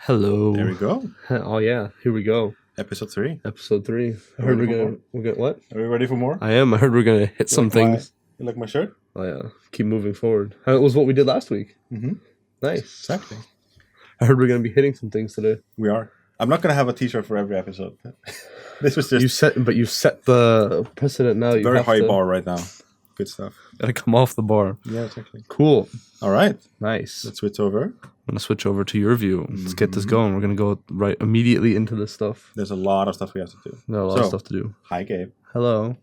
Hello. There we go. Oh yeah, here we go. Episode 3. Episode 3. I Are heard we we're ready gonna get what? Are we ready for more? I am. I heard we're gonna hit some things. You like my shirt? Oh yeah. Keep moving forward. That was what we did last week. Mm-hmm. Nice. Exactly. I heard we're gonna be hitting some things today. We are. I'm not going to have a t-shirt for every episode. This was just You set the precedent now. You very have high to, bar right now. Good stuff. Gotta come off the bar. Yeah, exactly. Cool. All right. Nice. Let's switch over. I'm gonna switch over to your view. Let's get this going. We're gonna go right immediately into this stuff. There's a lot of stuff we have to do. Got a lot of stuff to do. Hi, Gabe. Hello.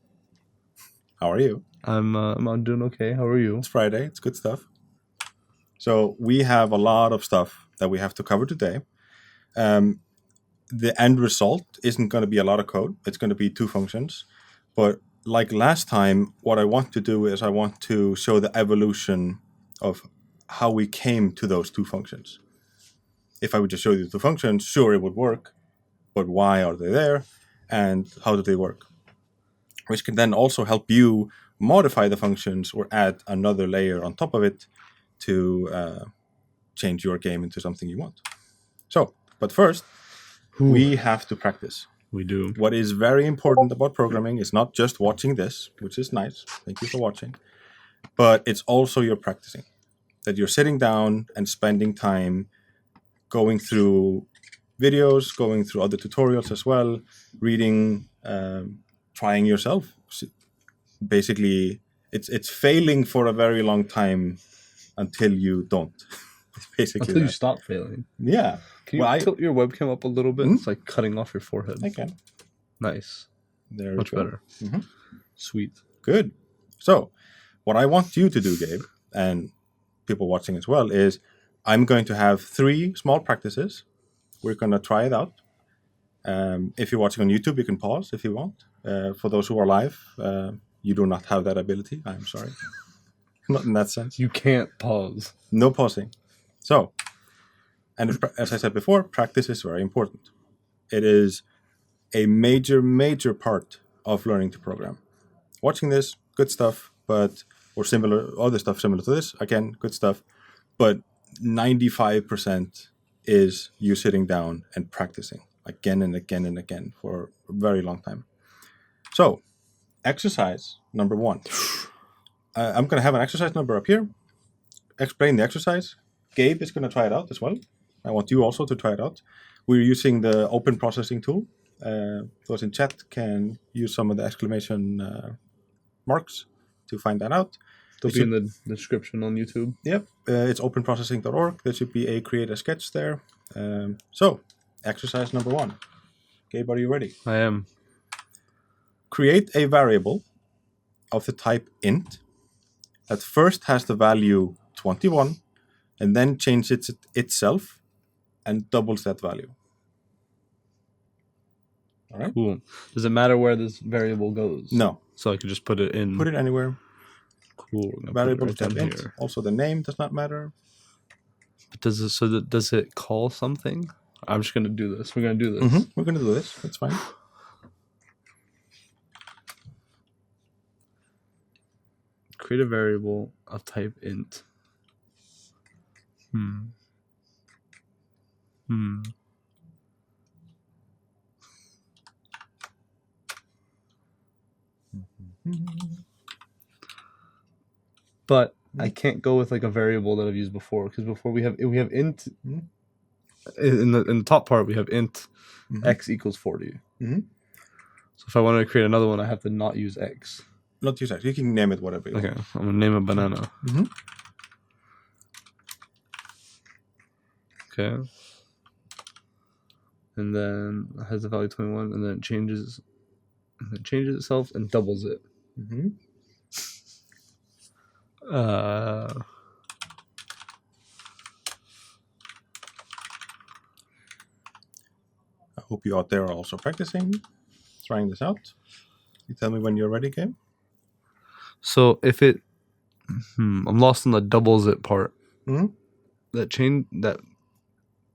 How are you? I'm doing okay. How are you? It's Friday. It's good stuff. So we have a lot of stuff that we have to cover today. The end result isn't going to be a lot of code. It's going to be 2 functions. But like last time, what I want to do is I want to show the evolution of how we came to those 2 functions. If I would just show you the 2 functions, sure, it would work. But why are they there? And how do they work? Which can then also help you modify the functions or add another layer on top of it to change your game into something you want. So, but first, we have to practice. We do. What is very important about programming is not just watching this, which is nice. Thank you for watching. But it's also your practicing. That you're sitting down and spending time going through videos, going through other tutorials as well, reading, trying yourself. Basically, it's failing for a very long time until you don't. Basically, until you stop failing. Yeah. Can you tilt your webcam up a little bit? Mm-hmm. It's like cutting off your forehead. I can. Nice. There Much we go. better. Mm-hmm. Sweet. Good. So, what I want you to do, Gabe, and people watching as well, is I'm going to have 3 small practices. We're going to try it out. If you're watching on YouTube, you can pause if you want. For those who are live, you do not have that ability. I'm sorry. Not in that sense. You can't pause. No pausing. So, and as I said before, practice is very important. It is a major, major part of learning to program. Watching this, good stuff, or similar, other stuff similar to this, again, good stuff, but 95% is you sitting down and practicing again and again and again for a very long time. So, exercise number 1. I'm going to have an exercise number up here. Explain the exercise. Gabe is going to try it out as well. I want you also to try it out. We're using the open processing tool. Those in chat can use some of the exclamation marks to find that out. They'll be in the description on YouTube. Yep. It's openprocessing.org. There should be a create a sketch there. So, exercise number 1. Gabe, are you ready? I am. Create a variable of the type int that first has the value 21 and then changes it itself and doubles that value. All right. Cool. Does it matter where this variable goes? No. So I could just put it in. Put it anywhere. Cool. Variable right type int. here. Also, the name does not matter. But does it call something? I'm just gonna do this. We're gonna do this. Mm-hmm. We're gonna do this. That's fine. Create a variable of type int. But I can't go with like a variable that I've used before, because before we have int in the top part we have int x equals 40. Mm-hmm. So if I wanted to create another one, I have to not use x. Not use x. You can name it whatever you want. Okay, I'm gonna name it banana. Mm-hmm. Okay. And then it has the value 21, and then it changes itself and doubles it. Mm-hmm. I hope you out there are also practicing, trying this out. You tell me when you're ready, Gabe. So if it, I'm lost on the doubles it part. Mm-hmm. That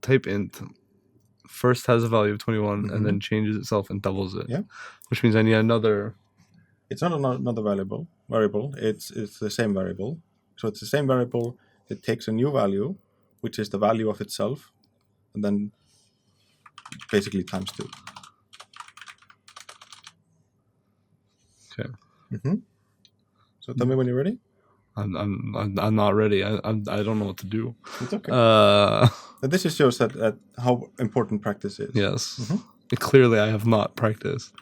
type int first has a value of 21 and then changes itself and doubles it. Yeah. Which means I need another. It's not another variable. It's the same variable. So it's the same variable. It takes a new value, which is the value of itself, and then basically times 2. Okay. So tell me when you're ready. I'm not ready. I don't know what to do. It's okay. This just shows that how important practice is. Yes. Clearly, I have not practiced.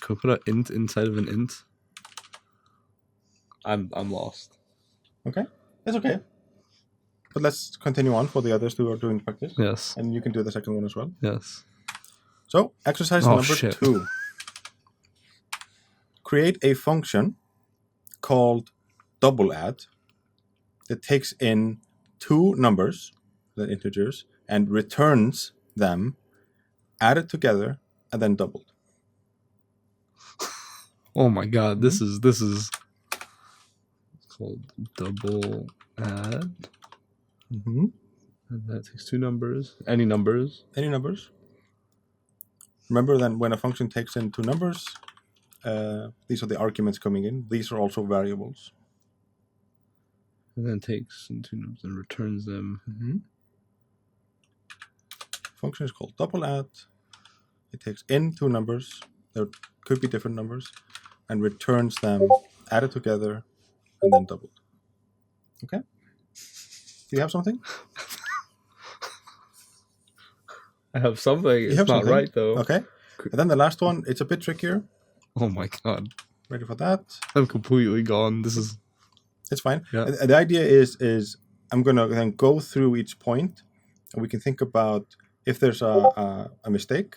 Could we put an int inside of an int? I'm lost. Okay, it's okay. But let's continue on for the others who are doing practice. Yes. And you can do the second one as well. Yes. So exercise number 2. Create a function called double add that takes in 2 numbers, the integers, and returns them, added together, and then doubled. Oh my god, this is it's called double add. And that takes 2 numbers. Any numbers. Any numbers. Remember then when a function takes in 2 numbers, these are the arguments coming in. These are also variables. And then takes in 2 numbers and returns them. Function is called double add. It takes in 2 numbers. There could be different numbers. And returns them added together and then doubled. Okay? Do you have something? I have something. It's not right though. Okay. And then the last one, it's a bit trickier. Oh my god. Ready for that? I'm completely gone. This is... It's fine. Yeah. The idea is I'm going to then go through each point and we can think about if there's a mistake,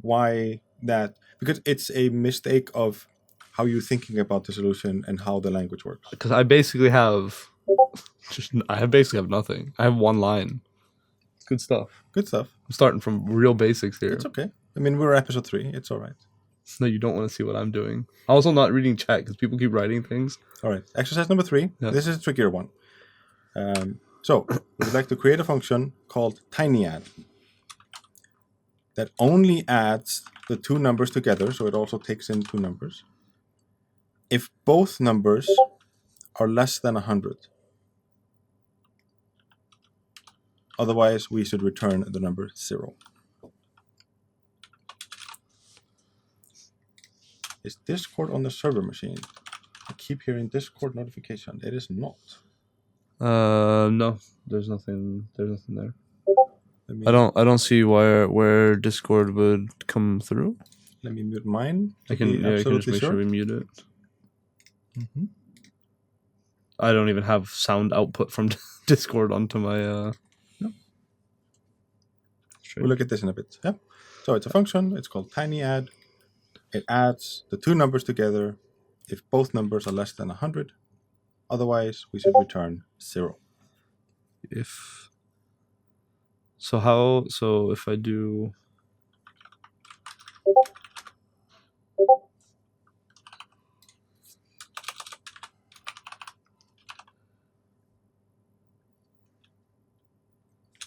why that, because it's a mistake of how you're thinking about the solution and how the language works. Because I basically have nothing. I have 1 line. Good stuff. Good stuff. I'm starting from real basics here. It's okay. I mean, we're episode 3. It's all right. No, you don't want to see what I'm doing. I'm also not reading chat because people keep writing things. All right. Exercise number 3. Yeah. This is a trickier one. So we'd like to create a function called tinyAdd that only adds the 2 numbers together. So it also takes in 2 numbers. If both numbers are less than 100. Otherwise, we should return the number 0. Is Discord on the server machine? I keep hearing Discord notification. It is not. No, there's nothing there. I don't see where Discord would come through. Let me mute mine. I can just make sure we mute it. I don't even have sound output from Discord onto my No. We'll look at this in a bit. Yeah. So it's a function. It's called tinyAdd. It adds the 2 numbers together if both numbers are less than 100. Otherwise, we should return 0. So if I do...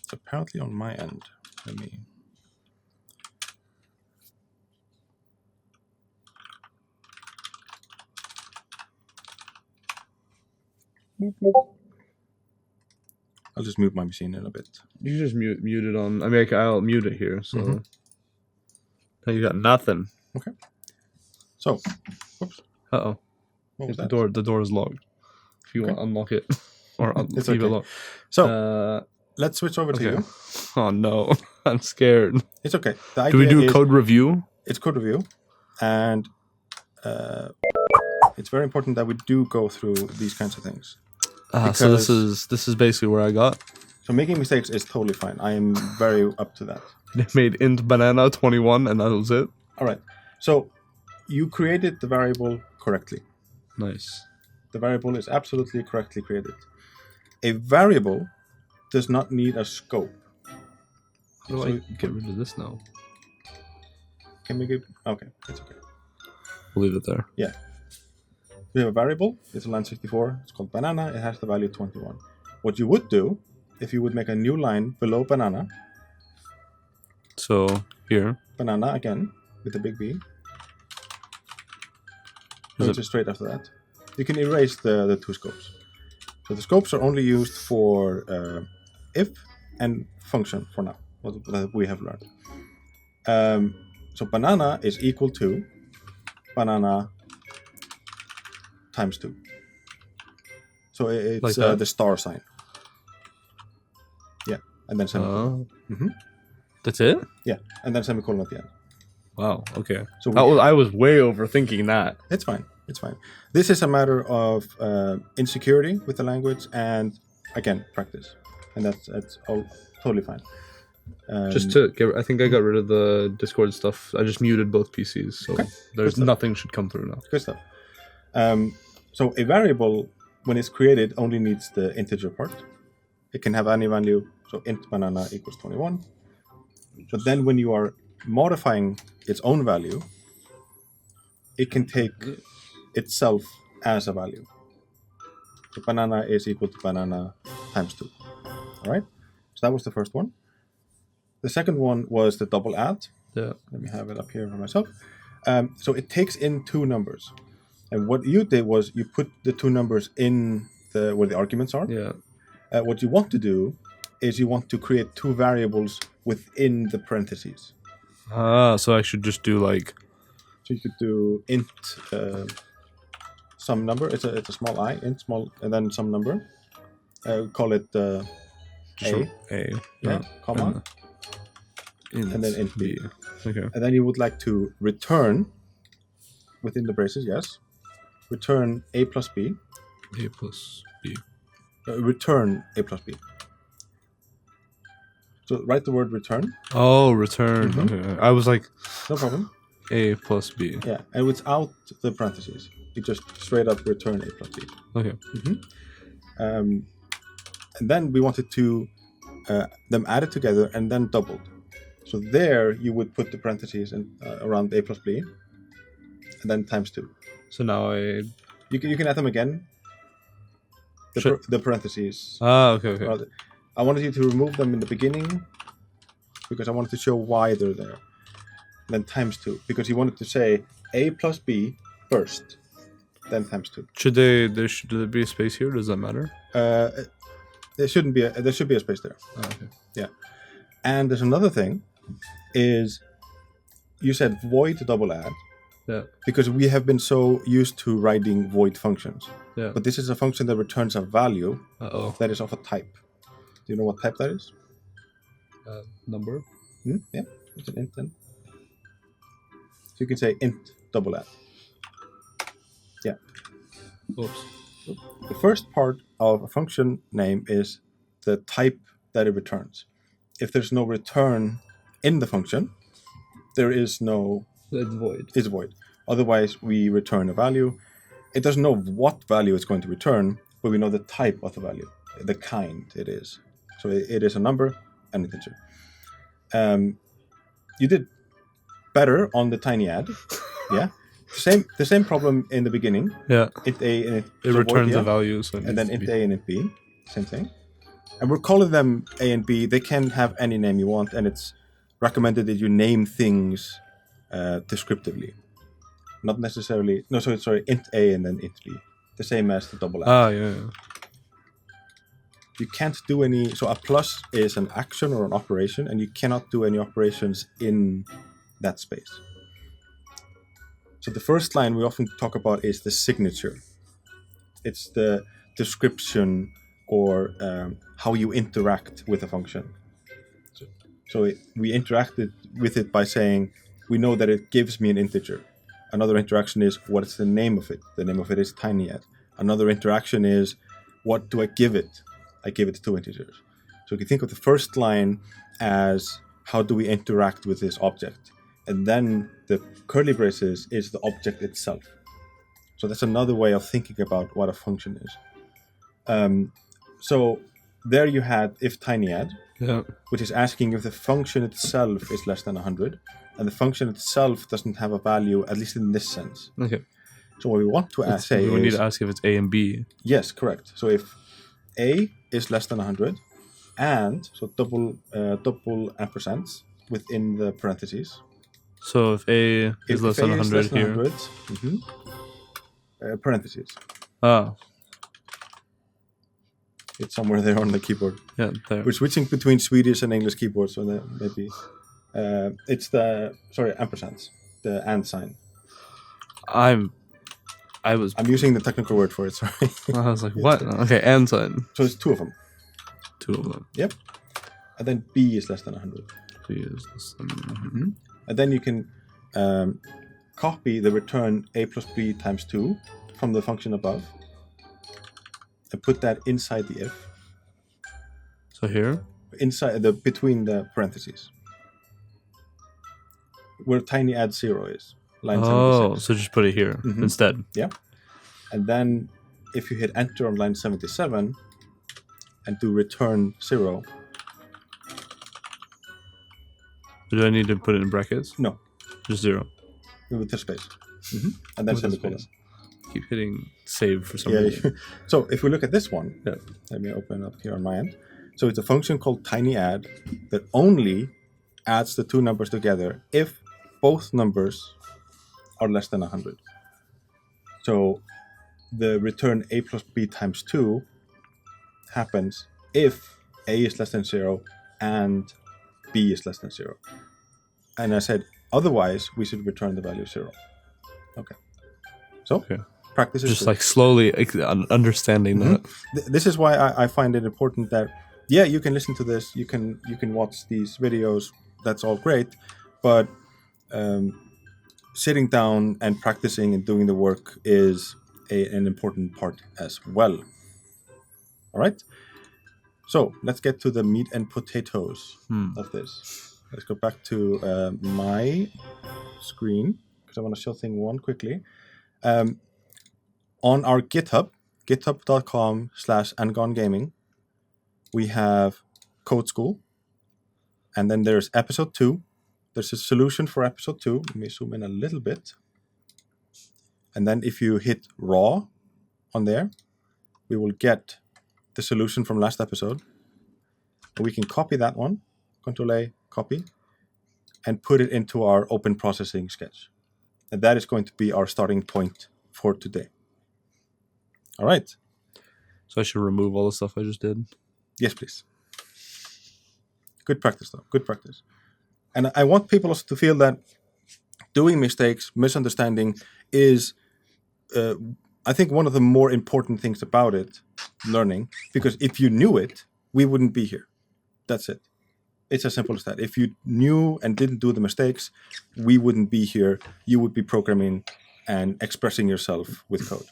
It's apparently on my end. Let me... I'll just mute my machine in a bit. You just mute it on... I mean, I'll mute it here, so... Now you got nothing. Okay. So, whoops. Uh-oh. What was that? The door is locked. If you want to unlock it. Or leave it locked. So, let's switch over to you. Oh no, I'm scared. It's okay. Do we do code review? It's code review. And it's very important that we do go through these kinds of things. So this is basically where I got. So making mistakes is totally fine. I am very up to that. They made int banana 21 and that was it. All right. So you created the variable correctly. Nice. The variable is absolutely correctly created. A variable does not need a scope. How do I get rid of this now? Can we get... Okay, it's okay. We'll leave it there. Yeah. We have a variable. It's a line 64. It's called banana. It has the value 21. What you would do, if you would make a new line below banana. So, here. Banana again, with a big B. Which is straight after that. You can erase the 2 scopes. So the scopes are only used for if and function for now, what we have learned. So banana is equal to banana times 2. So it's Like that? the star sign. Yeah, and then semicolon. That's it? Yeah, and then semicolon at the end. Wow. Okay. So I was way overthinking that. It's fine. It's fine. This is a matter of insecurity with the language and, again, practice. And that's all totally fine. Just to get, I think I got rid of the Discord stuff. I just muted both PCs, so there's nothing should come through now. Good stuff. So a variable, when it's created, only needs the integer part. It can have any value. So int banana equals 21. But then when you are modifying its own value, it can take itself as a value. So banana is equal to banana times 2. All right? So that was the first one. The second one was the double add. Yeah. Let me have it up here for myself. So it takes in 2 numbers. And what you did was you put the 2 numbers in where the arguments are. Yeah. What you want to do is you want to create 2 variables within the parentheses. So I should just do like... So you could do int some number. It's a small I, int small, and then some number. Call it A. Yeah, comma. And then int b. Okay. And then you would like to return, within the braces, yes, return a plus b. A plus b. Return a plus b. So write the word return. Oh, return. Okay. I was like... No problem. A plus b. Yeah, and without the parentheses. You just straight up return a plus b. Okay. And then we wanted to them added together and then doubled. So there you would put the parentheses around a plus b, and then times 2. So now you can add them again. The parentheses. Okay. I wanted you to remove them in the beginning because I wanted to show why they're there. Then times 2 because you wanted to say a plus b first, then times 2. Should there be a space here? Does that matter? There shouldn't be. There should be a space there. Oh, okay. Yeah. And there's another thing, is you said void double add. Yeah. Because we have been so used to writing void functions. Yeah. But this is a function that returns a value that is of a type. Do you know what type that is? Number. Yeah. It's an int then. So you can say int double add. Yeah. Oops. The first part of a function name is the type that it returns. If there's no return in the function, there is no... It's void. It's void. Otherwise, we return a value. It doesn't know what value it's going to return, but we know the type of the value, the kind it is. So it is a number and an integer. You did better on the tiny add. Yeah. The same problem in the beginning. Yeah. Int a and it returns a value. So and then int a and int b. Same thing. And we're calling them a and b. They can have any name you want, and it's recommended that you name things descriptively. Not necessarily... No, sorry, int a and then int b. The same as the double add. Yeah. You can't do any... So a plus is an action or an operation, and you cannot do any operations in that space. So the first line we often talk about is the signature. It's the description or how you interact with a function. So we interacted with it by saying, we know that it gives me an integer. Another interaction is, what is the name of it? The name of it is tinyAdd. Another interaction is, what do I give it? I give it 2 integers. So you can think of the first line as, how do we interact with this object? And then the curly braces is the object itself. So that's another way of thinking about what a function is. So there you had if tinyAdd, which is asking if the function itself is less than 100, and the function itself doesn't have a value, at least in this sense. Okay. So what we want to say is... We need to ask if it's A and B. Yes, correct. So if A is less than 100, and, so double ampersands within the parentheses. So if A is less than 100 here. 100, parentheses. It's somewhere there on the keyboard. Yeah, there. We're switching between Swedish and English keyboards, so that maybe it's the ampersands, the and sign. I'm using the technical word for it. Sorry. I was like, what? Okay, and sign. So it's two of them. Two of them. Yep. And then B is less than 100. B is less than 100. Mm-hmm. And then you can copy the return a plus b times 2 from the function above and put that inside the if. So here? Inside between the parentheses. Where tiny add 0 is. Line 76. So just put it here instead. Yeah. And then if you hit enter on line 77 and do return 0. Do I need to put it in brackets? No. Just 0. With the space. And then semicolon. Keep hitting save for some reason. So if we look at this one, let me open up here on my end. So it's a function called tinyAdd that only adds the two numbers together if both numbers are less than 100. So the return a plus b times 2 happens if a is less than 0 and b is less than 0. And I said, otherwise, we should return the value 0. Okay. So practice is just like slowly understanding that. This is why I find it important that, you can listen to this, you can watch these videos, that's all great, but sitting down and practicing and doing the work is an important part as well. All right? So let's get to the meat and potatoes of this. Let's go back to my screen because I want to show thing one quickly. On our GitHub, github.com/NGON gaming, we have Code School, and then there's episode 2. There's a solution for episode 2. Let me zoom in a little bit. And then if you hit raw on there, we will get the solution from last episode. And we can copy that one, Control-A, copy, and put it into our open processing sketch. And that is going to be our starting point for today. All right. So I should remove all the stuff I just did? Yes, please. Good practice, though. Good practice. And I want people also to feel that doing mistakes, misunderstanding is, I think, one of the more important things about it, learning. Because if you knew it, we wouldn't be here. That's it. It's as simple as that. If you knew and didn't do the mistakes, we wouldn't be here. You would be programming and expressing yourself with code.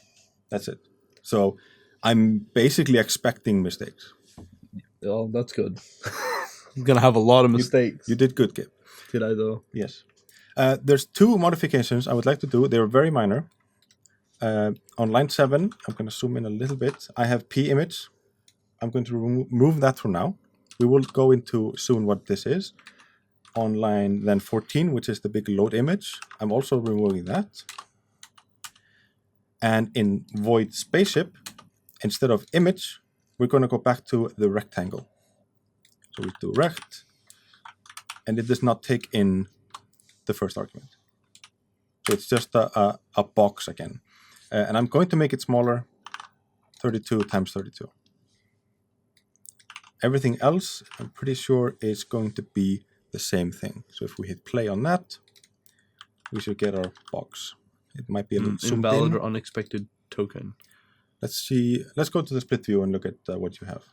That's it. So I'm basically expecting mistakes. Oh, that's good. I'm going to have a lot of mistakes. You did good, Gabe. Did I, though? Yes. There's 2 modifications I would like to do. They're very minor. On line 7, I'm going to zoom in a little bit. I have p image. I'm going to remove that for now. We will go into soon what this is. On line then 14, which is the big load image, I'm also removing that. And in void spaceship, instead of image, we're going to go back to the rectangle. So we do rect, and it does not take in the first argument. So it's just a box again. And I'm going to make it smaller, 32 times 32. Everything else, I'm pretty sure, is going to be the same thing. So if we hit play on that, we should get our box. It might be a little zoomed invalid in. or unexpected token. Let's see. Let's go to the split view and look at what you have.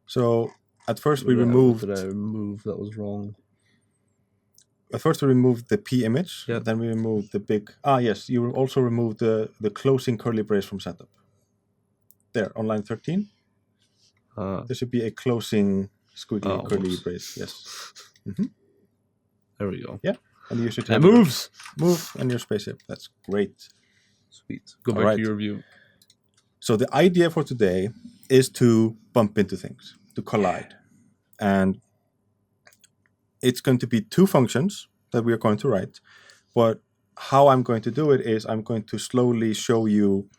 So at first we removed. What did I remove that was wrong? At first we removed the P image. Yeah. Then we removed the big. Yes. You also removed the closing curly brace from setup. There on line 13. There should be a closing squiggly curly brace. Yes. There we go. Yeah. And you should it moves. Move and your spaceship. That's great. Sweet. Go back to your view. So the idea for today is to bump into things, to collide. And it's going to be 2 functions that we are going to write. But how I'm going to do it is I'm going to slowly show you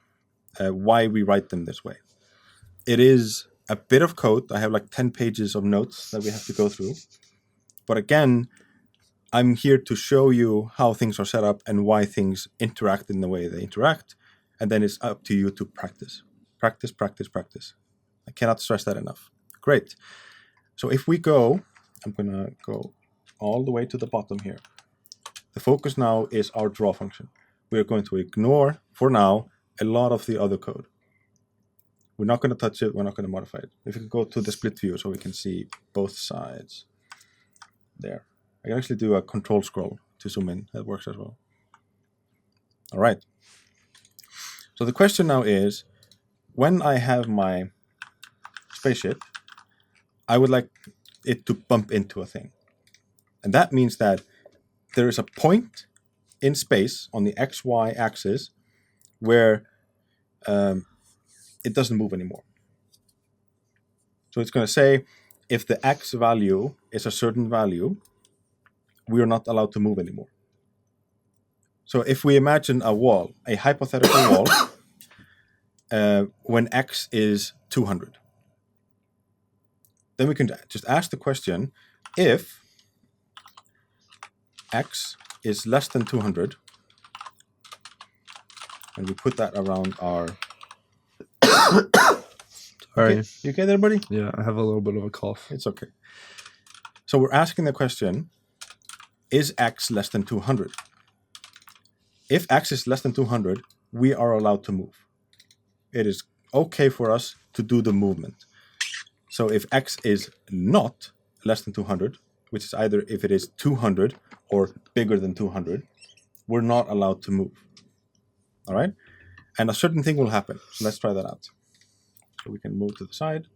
why we write them this way. It is a bit of code. I have like 10 pages of notes that we have to go through. But again, I'm here to show you how things are set up and why things interact in the way they interact. And then it's up to you to practice. Practice, practice, practice. I cannot stress that enough. Great. So if we go, I'm going to go all the way to the bottom here. The focus now is our draw function. We are going to ignore, for now, a lot of the other code. We're not going to touch it. We're not going to modify it. If you could go to the split view so we can see both sides. There. I can actually do a control scroll to zoom in. That works as well. All right. So the question now is, when I have my spaceship, I would like it to bump into a thing. And that means that there is a point in space on the XY axis where it doesn't move anymore. So it's going to say if the X value is a certain value, we are not allowed to move anymore. So if we imagine a wall, a hypothetical wall, when X is 200, then we can just ask the question, if X is less than 200, and we put that around our... Sorry. Okay. You okay there, buddy? Yeah, I have a little bit of a cough. It's okay. So we're asking the question, is X less than 200? If X is less than 200, we are allowed to move. It is okay for us to do the movement. So if X is not less than 200, which is either if it is 200 or bigger than 200, we're not allowed to move. All right? And a certain thing will happen. So let's try that out. So we can move to the side.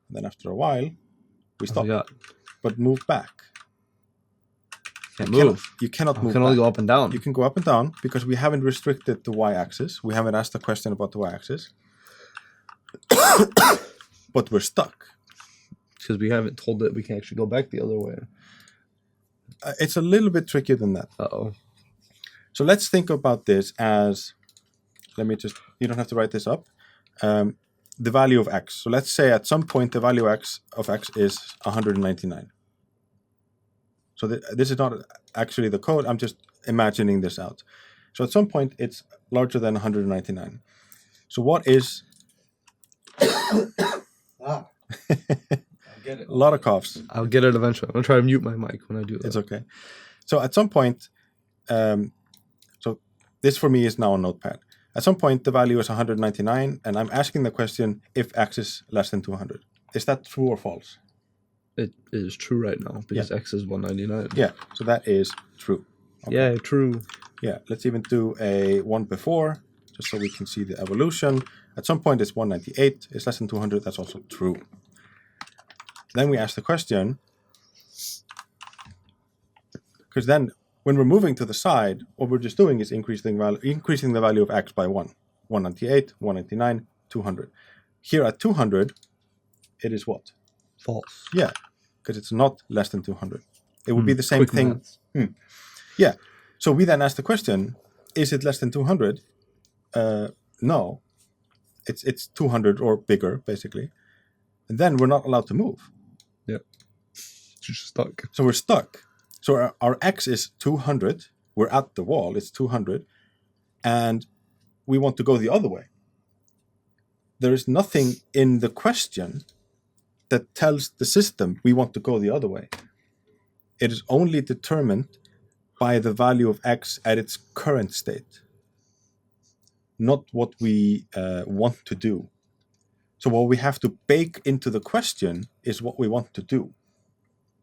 And then after a while, we stop. But move back. Can't move. You cannot move. You can only go up and down. You can go up and down because we haven't restricted the y-axis. We haven't asked a question about the y-axis. But we're stuck. Because we haven't told it we can actually go back the other way. It's a little bit trickier than that. Uh-oh. So let's think about this as, you don't have to write this up. The value of X. So let's say at some point the value of X is 199. So this is not actually the code. I'm just imagining this out. So at some point it's larger than 199. So what is... I'll get it. A lot of coughs. I'll get it eventually. I'm going to try to mute my mic when I do that. It's okay. So at some point, so this for me is now a notepad. At some point, the value is 199, and I'm asking the question if X is less than 200. Is that true or false? It is true right now because X is 199. Yeah, so that is true. Okay. Yeah, true. Yeah, let's even do a one before, just so we can see the evolution. At some point, it's 198. It's less than 200. That's also true. Then we ask the question, because then when we're moving to the side, what we're just doing is increasing the value of X by 1. 198, 199, 200. Here at 200, it is what? False. Yeah, because it's not less than 200. It would be the same thing. Yeah. So we then ask the question, is it less than 200? No. It's 200 or bigger, basically. And then we're not allowed to move. Yep. You're stuck. So we're stuck. So our X is 200. We're at the wall. It's 200. And we want to go the other way. There is nothing in the question that tells the system we want to go the other way. It is only determined by the value of X at its current state, not what we want to do. So what we have to bake into the question is what we want to do.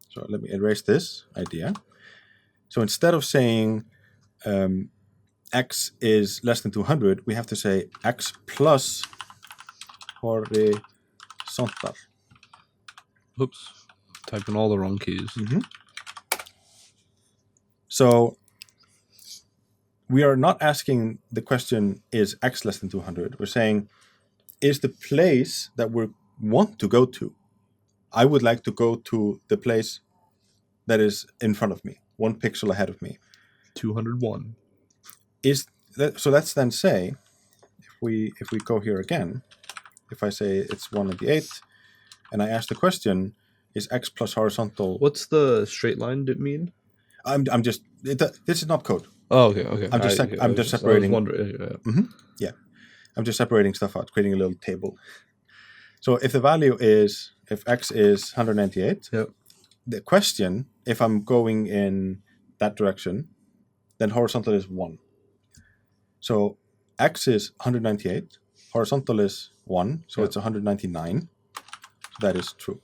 So let me erase this idea. So instead of saying X is less than 200, we have to say X plus horizontal. Oops, typing all the wrong keys. Mm-hmm. So we are not asking the question, is X less than 200? We're saying, is the place that we want to go to, I would like to go to the place that is in front of me, 1 pixel ahead of me. 201. So let's then say, if we go here again, if I say it's 198, and I ask the question, is X plus horizontal... What's the straight line mean? I'm just... this is not code. Oh, okay. I'm just separating... I was wondering. Mm-hmm. Yeah. I'm just separating stuff out, creating a little table. So if the value is, if x is 198, Yep. the question, if I'm going in that direction, then horizontal is 1. So x is 198, horizontal is 1, so Yep. it's 199. So that is true.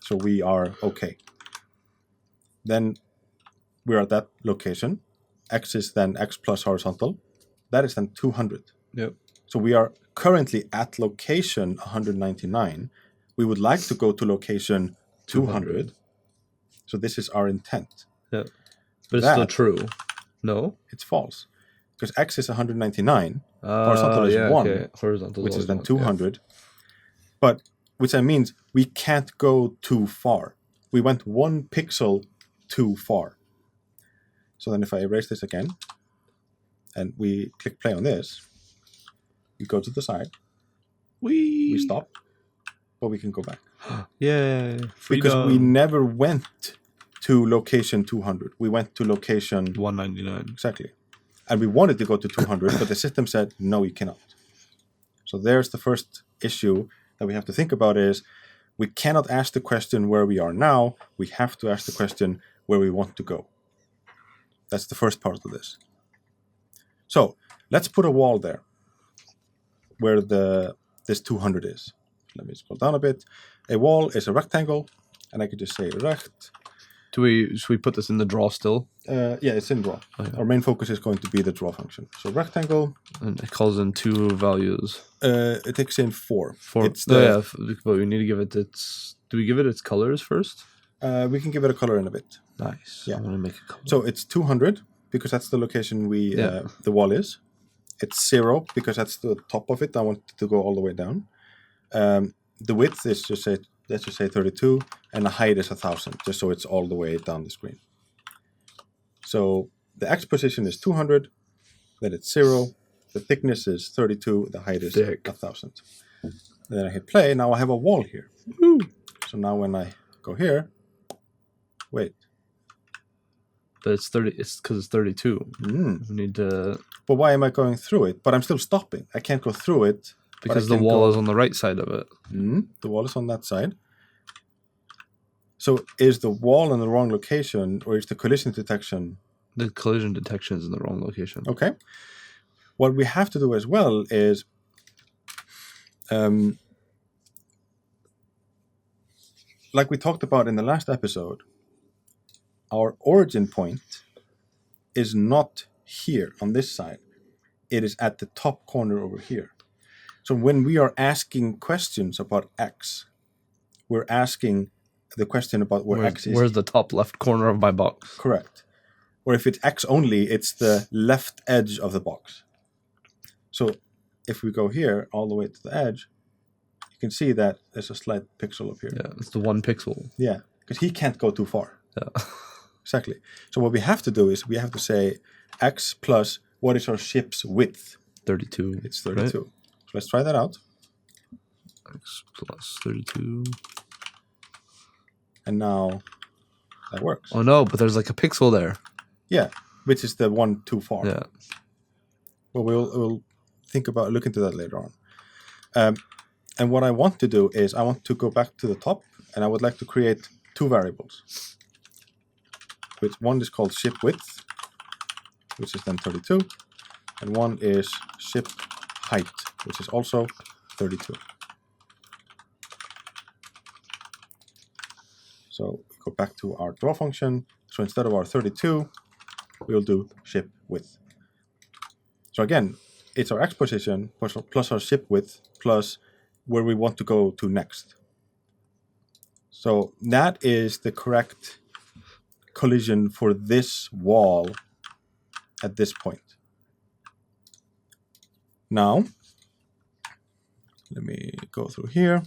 So we are okay. Then we're at that location. X is then x plus horizontal. That is then 200. Yep. So we are currently at location 199. We would like to go to location 200. So this is our intent. Yep. But it's still true. No? It's false. Because x is 199. Horizontal is 1. Okay. Horizontal which is then 1, 200. Yeah. But which that means we can't go too far. We went 1 pixel too far. So then if I erase this again, and we click play on this, we go to the side, we stop, but we can go back. Yay. Because we never went to location 200. We went to location 199. Exactly. And we wanted to go to 200, but the system said, no, you cannot. So there's the first issue that we have to think about is we cannot ask the question where we are now. We have to ask the question where we want to go. That's the first part of this. So let's put a wall there where this 200 is. Let me scroll down a bit. A wall is a rectangle, and I could just say rect. Should we put this in the draw still? Yeah, it's in draw. Okay. Our main focus is going to be the draw function. So rectangle. And it calls in 2 values. It takes in 4. 4. It's the, but we need to give it its... Do we give it its colors first? We can give it a color in a bit. Nice. Yeah. I want to make a color. So it's 200 because that's the location the wall is. It's 0 because that's the top of it. I want it to go all the way down. The width is just say, let's just say 32, and the height is 1000, just so it's all the way down the screen. So the x position is 200, then it's 0, the thickness is 32, the height is 1000. Then I hit play, now I have a wall here. Woo. So now when I go here, wait. But it's 30. It's because it's 32. We need to. But why am I going through it? But I'm still stopping. I can't go through it because the wall is on the right side of it. The wall is on that side. So is the wall in the wrong location, or is the collision detection? The collision detection is in the wrong location. Okay. What we have to do as well is, like we talked about in the last episode, our origin point is not here on this side. It is at the top corner over here. So when we are asking questions about x, we're asking the question about where x is. Where's the top left corner of my box? Correct. Or if it's x only, it's the left edge of the box. So if we go here all the way to the edge, you can see that there's a slight pixel up here. Yeah, it's the 1 pixel. Yeah, because he can't go too far. Yeah. Exactly. So what we have to do is we have to say x plus what is our ship's width? 32. It's 32. Right? So let's try that out. X plus 32. And now that works. Oh no, but there's like a pixel there. Yeah, which is the one too far. Yeah. Well, we'll look into that later on. And what I want to do is I want to go back to the top, and I would like to create 2 variables. Which one is called ship width, which is then 32, and one is ship height, which is also 32. So we go back to our draw function. So instead of our 32, we'll do ship width. So again, it's our x position plus our ship width plus where we want to go to next. So that is the correct collision for this wall at this point. Now, let me go through here.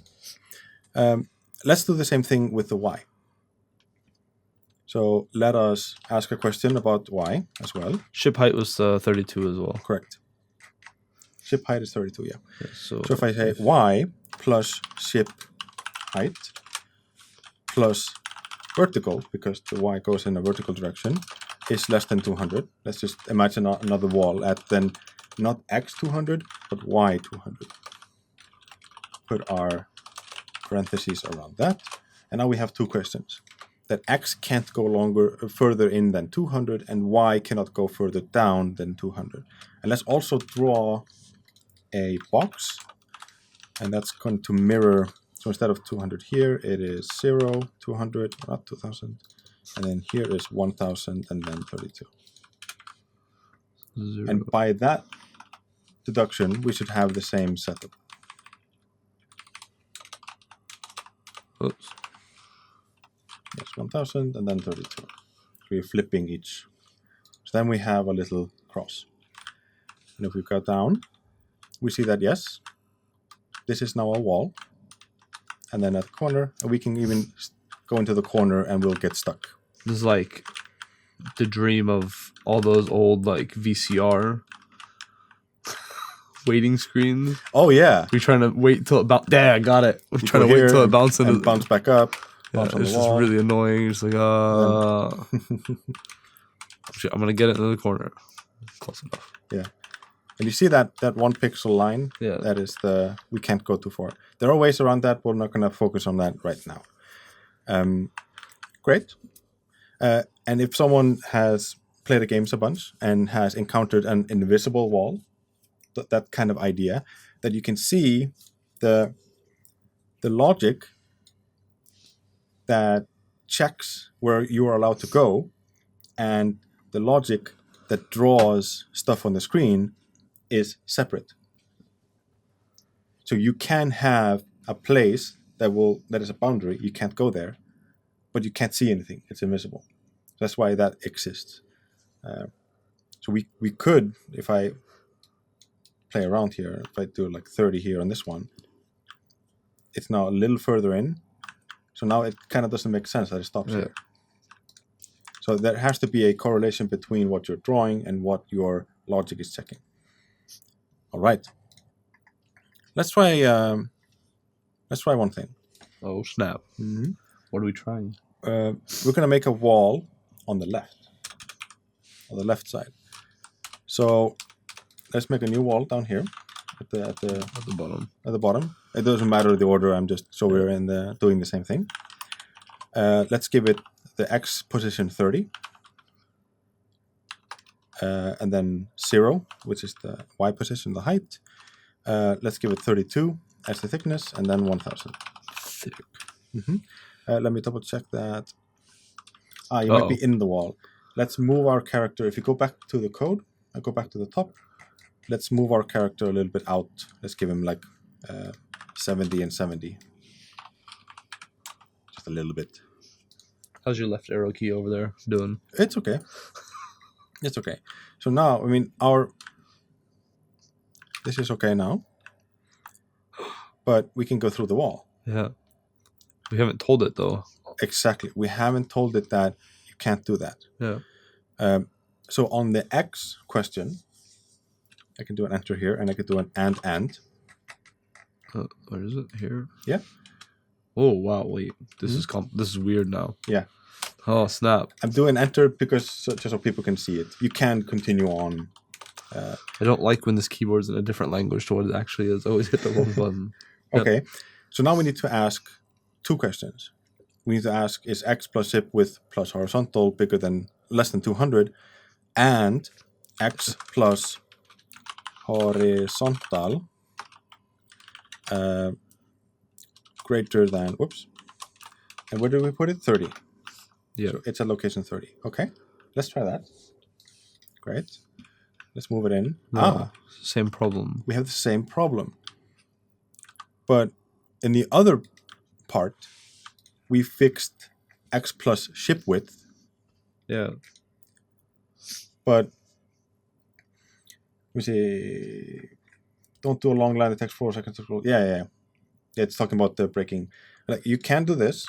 Let's do the same thing with the y. So let us ask a question about y as well. Ship height was 32 as well. Correct. Ship height is 32, yeah. So if I say y plus ship height plus vertical, because the y goes in a vertical direction, is less than 200. Let's just imagine another wall at then not x 200, but y 200. Put our parentheses around that. And now we have two questions. That x can't go further in than 200, and y cannot go further down than 200. And let's also draw a box, and that's going to mirror. So instead of 200 here, it is 0, 200, not 2000, and then here is 1000, and then 32. 0. And by that deduction, we should have the same setup. Oops. Yes, 1000 and then 32. So we're flipping each. So then we have a little cross. And if we go down, we see that yes, this is now a wall. And then at the corner, we can even go into the corner and we'll get stuck. This is like the dream of all those old like VCR waiting screens. Oh yeah. We're trying to wait till it bounce. Yeah, I got it. We're trying to wait till it bounces and bounce back up. Yeah, it's just really annoying. It's like, shit, I'm gonna get it into the corner. Close enough. Yeah. And you see that 1 pixel line? Yeah. That is we can't go too far. There are ways around that. We're not going to focus on that right now. Great. And if someone has played the games a bunch and has encountered an invisible wall, that kind of idea, that you can see the logic that checks where you are allowed to go, and the logic that draws stuff on the screen is separate. So you can have a place that is a boundary. You can't go there, but you can't see anything. It's invisible. That's why that exists. So we could, if I play around here, if I do like 30 here on this one, it's now a little further in. So now it kind of doesn't make sense that it stops here. So there has to be a correlation between what you're drawing and what your logic is checking. All right. Let's try one thing. Oh snap! Mm-hmm. What are we trying? We're gonna make a wall on the left side. So let's make a new wall down here at the bottom. At the bottom. It doesn't matter the order. I'm just so we're doing the same thing. Let's give it the x position 30, and then 0, which is the y position, the height. Let's give it 32 as the thickness, and then 1000. Thick. Mm-hmm. Let me double check that. You might be in the wall. Let's move our character. If you go back to the code, I go back to the top. Let's move our character a little bit out. Let's give him like 70 and 70. Just a little bit. How's your left arrow key over there doing? It's okay. It's okay. So now, I mean, this is okay now. But we can go through the wall. Yeah. We haven't told it though. Exactly. We haven't told it that you can't do that. Yeah. So on the X question, I can do an enter here, and I could do an and. Where is it? Here? Yeah. Oh wow! Wait, this is this is weird now. Yeah. Oh snap! I'm doing enter because just so people can see it. You can continue on. I don't like when this keyboard's in a different language to what it actually is. I always hit the wrong button. Okay. So now we need to ask two questions. We need to ask, is x plus hip width plus horizontal less than 200, and x plus horizontal greater than, and where do we put it? 30. Yeah. So it's at location 30. Okay. Let's try that. Great. Let's move it in. Same problem. We have the same problem. But in the other part, we fixed x plus ship width. Yeah. But we say, don't do a long line of text 4 seconds. Yeah. It's talking about the breaking. Like, you can do this.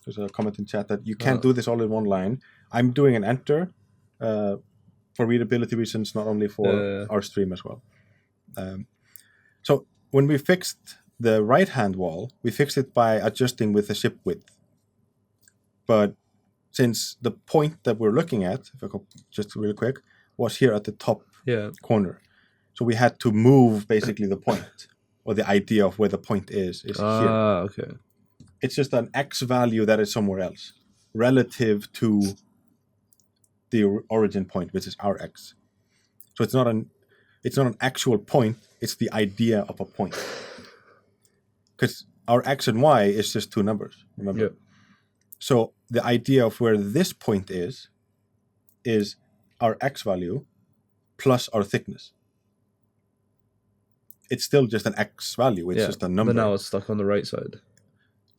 There's a comment in chat that you can't do this all in one line. I'm doing an enter for readability reasons, not only for our stream as well. So when we fixed the right-hand wall, we fixed it by adjusting with the ship width. But since the point that we're looking at, if I go just really quick, was here at the top corner. So we had to move basically the point, or the idea of where the point is here. Okay. It's just an x value that is somewhere else, relative to the origin point, which is our x. So it's not an actual point, it's the idea of a point. Because our x and y is just two numbers, remember? Yep. So the idea of where this point is our x value plus our thickness. It's still just an x value, it's just a number. But now it's stuck on the right side.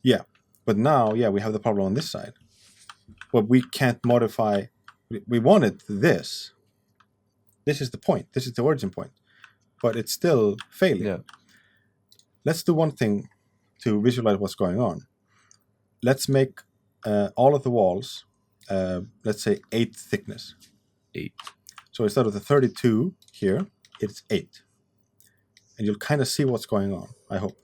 Yeah, but now, we have the problem on this side. But we can't modify, we wanted this. This is the point, this is the origin point. But it's still failing. Yeah. Let's do one thing to visualize what's going on. Let's make all of the walls, let's say 8 thickness. 8. So instead of the 32 here, it's 8. And you'll kind of see what's going on, I hope.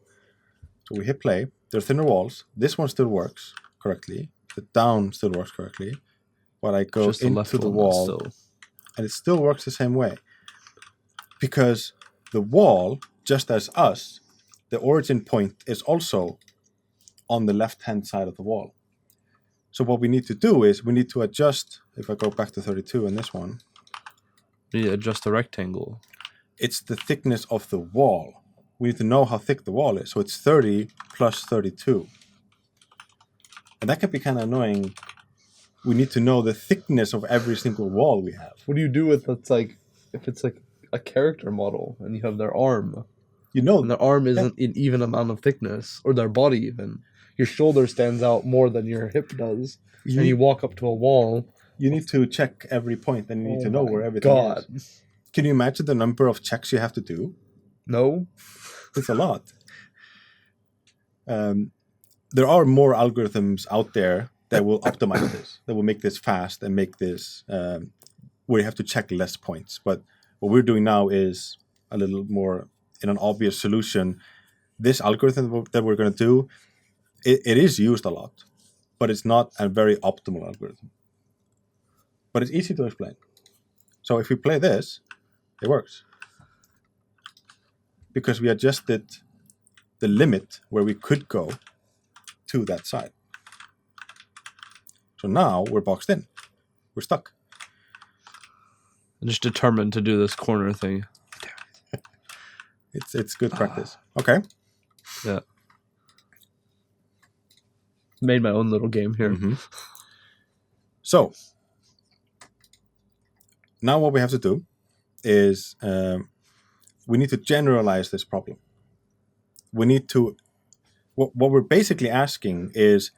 So we hit play. They're thinner walls. This one still works correctly. The down still works correctly. But I go Just into the wall, and it still works the same way. Because the wall, just as us, the origin point is also on the left-hand side of the wall. So what we need to do is we need to adjust, if I go back to 32 in this one. We need to adjust the rectangle. It's the thickness of the wall. We need to know how thick the wall is. So it's 30 plus 32. And that can be kind of annoying. We need to know the thickness of every single wall we have. What do you do with if it's like a character model and you have their arm? You know, And their arm isn't an even amount of thickness, or their body even. Your shoulder stands out more than your hip does. And you walk up to a wall. You need to check every point, and you need to know where everything is. Can you imagine the number of checks you have to do? No. It's a lot. There are more algorithms out there that will optimize this, that will make this fast and make this where you have to check less points. But what we're doing now is a little more in an obvious solution. This algorithm that we're going to do, it is used a lot, but it's not a very optimal algorithm. But it's easy to explain. So if we play this, it works. Because we adjusted the limit where we could go to that side. So now we're boxed in. We're stuck. I'm just determined to do this corner thing. It's good practice. Okay. Yeah. Made my own little game here. Mm-hmm. So now what we have to do is we need to generalize this problem. We need to, what we're basically asking is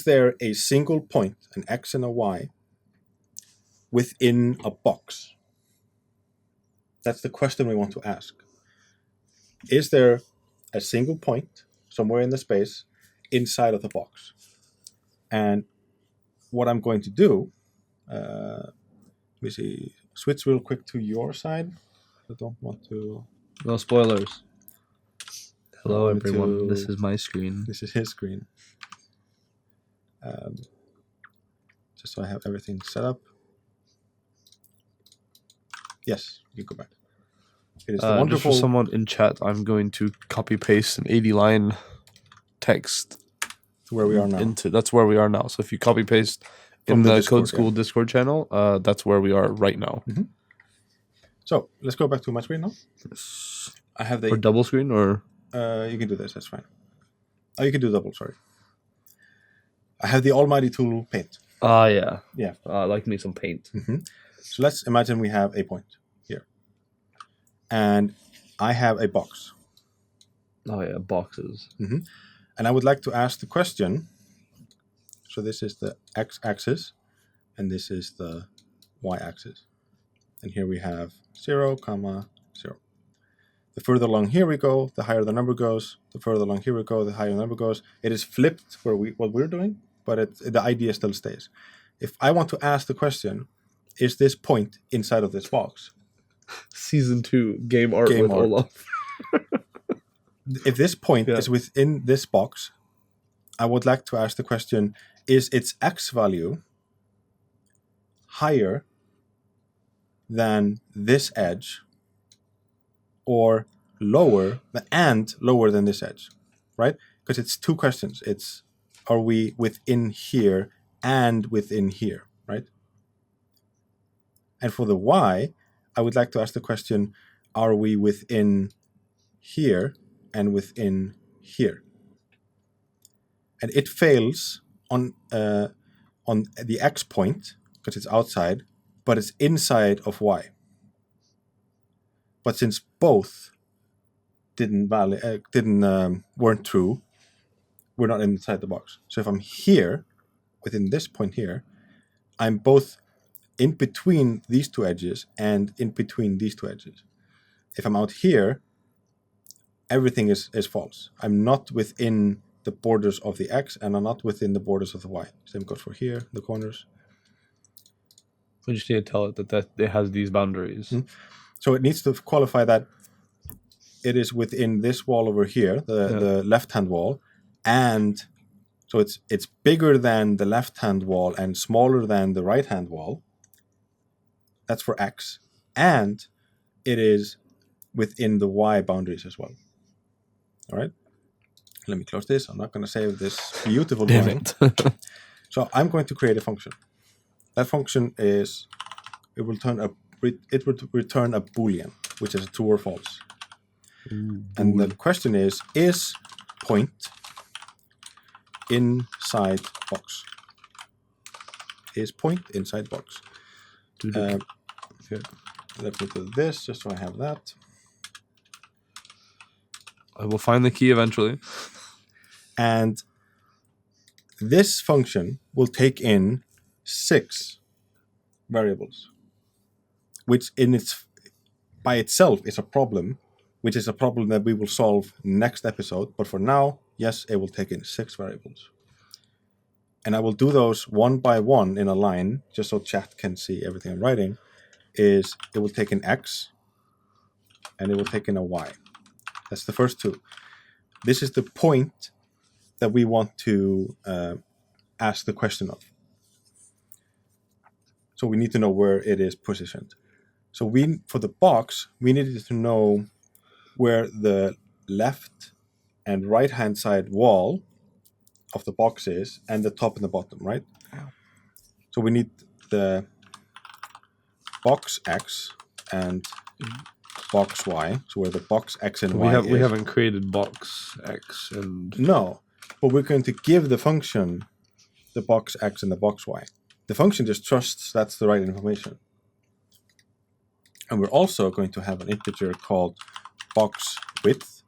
there a single point, an X and a Y, within a box? That's the question we want to ask. Is there a single point somewhere in the space inside of the box? And what I'm going to do, let me see, switch real quick to your side. I don't want to... No spoilers. Hello everyone, this is my screen. This is his screen. Just so I have everything set up. Yes, you can go back. It is the wonderful... Just for someone in chat, I'm going to copy paste an 80-line text to where we are now. That's where we are now. So if you copy paste in the Discord, Code School Discord channel, that's where we are right now. Mm-hmm. So let's go back to my screen now. I have the... Or double screen, or... you can do this, that's fine. Oh, you can do double, sorry. I have the almighty tool Paint. Yeah. Yeah. I like me some paint. Mm-hmm. So let's imagine we have a point here. And I have a box. Oh yeah, boxes. Mm-hmm. And I would like to ask the question. So this is the x-axis, and this is the y-axis. And here we have 0, 0. The further along here we go, the higher the number goes. The further along here we go, the higher the number goes. It is flipped for what we're doing, but the idea still stays. If I want to ask the question, is this point inside of this box? Season 2, game art with Olaf. If this point is within this box, I would like to ask the question, is its x value higher than this edge or lower than this edge, right? Because it's two questions. It's, are we within here and within here, right? And for the y, I would like to ask the question, are we within here and within here? And it fails on the x point because it's outside, but it's inside of y. But since both weren't true, we're not inside the box. So if I'm here, within this point here, I'm both in between these two edges and in between these two edges. If I'm out here, everything is false. I'm not within the borders of the x, and I'm not within the borders of the y. Same goes for here, the corners. We just need to tell it that it has these boundaries. Mm-hmm. So it needs to qualify that it is within this wall over here, the left-hand wall, and so it's bigger than the left-hand wall and smaller than the right-hand wall. That's for x. And it is within the y boundaries as well. All right? Let me close this. I'm not going to save this beautiful drawing. So I'm going to create a function. That function is, it will return a Boolean, which is a true or false. And the question is point inside box? Is point inside box? Here, let me do this just so I have that. I will find the key eventually. And this function will take in 6 variables, which by itself is a problem, which is a problem that we will solve next episode. But for now, yes, it will take in 6 variables. And I will do those one by one in a line, just so chat can see everything I'm writing. It will take in x, and it will take in a y. That's the first 2. This is the point that we want to ask the question of. So we need to know where it is positioned. So for the box, we needed to know where the left and right-hand side wall of the box is, and the top and the bottom, right? Yeah. So we need the box x and box y. So where the box x and y is. We haven't created box x and... No, but we're going to give the function the box x and the box y. The function just trusts that's the right information. And we're also going to have an integer called box width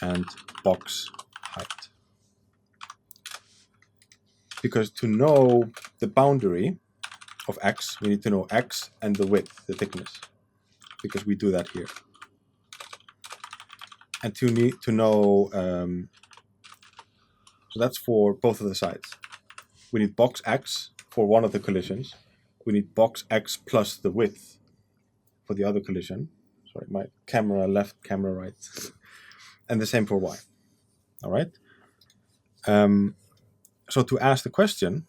and box height. Because to know the boundary of x, we need to know x and the width, the thickness, because we do that here. And to know, so that's for both of the sides. We need box x for one of the collisions. We need box x plus the width for the other collision. Sorry, my camera left, camera right. And the same for y. All right? So to ask the question,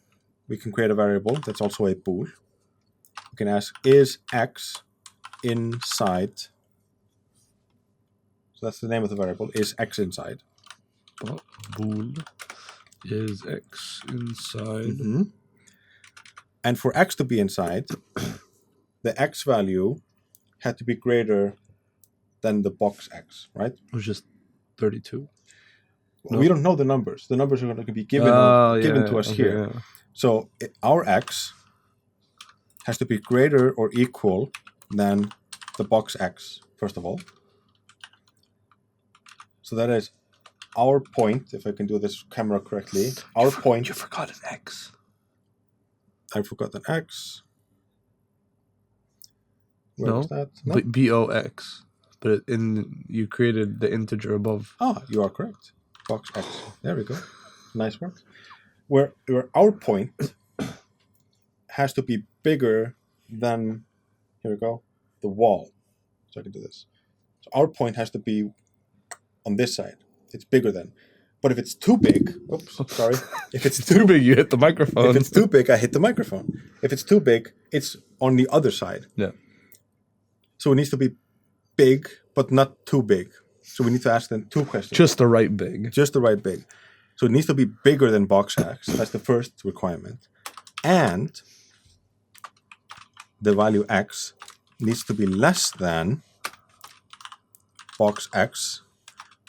we can create a variable that's also a bool. We can ask, is x inside? So that's the name of the variable, is x inside? Bool is x inside. Mm-hmm. And for x to be inside, the x value had to be greater than the box x, right? Which is 32. No. We don't know the numbers. The numbers are going to be given to us here. Yeah. So our x has to be greater or equal than the box x, first of all. So that is our point, if I can do this camera correctly. Our point... You forgot an x. I forgot an x. Where was that? No? B-O-X. But you created the integer above. Ah, you are correct. Box x. There we go. Nice work. Where our point has to be bigger than, here we go, the wall. So I can do this. So our point has to be on this side. It's bigger than. But if it's too big, sorry. If it's too big, you hit the microphone. If it's too big, I hit the microphone. If it's too big, it's on the other side. Yeah. So it needs to be big, but not too big. So we need to ask them two questions. Just the right big. Just the right big. So it needs to be bigger than box X. That's the first requirement. And the value X needs to be less than box X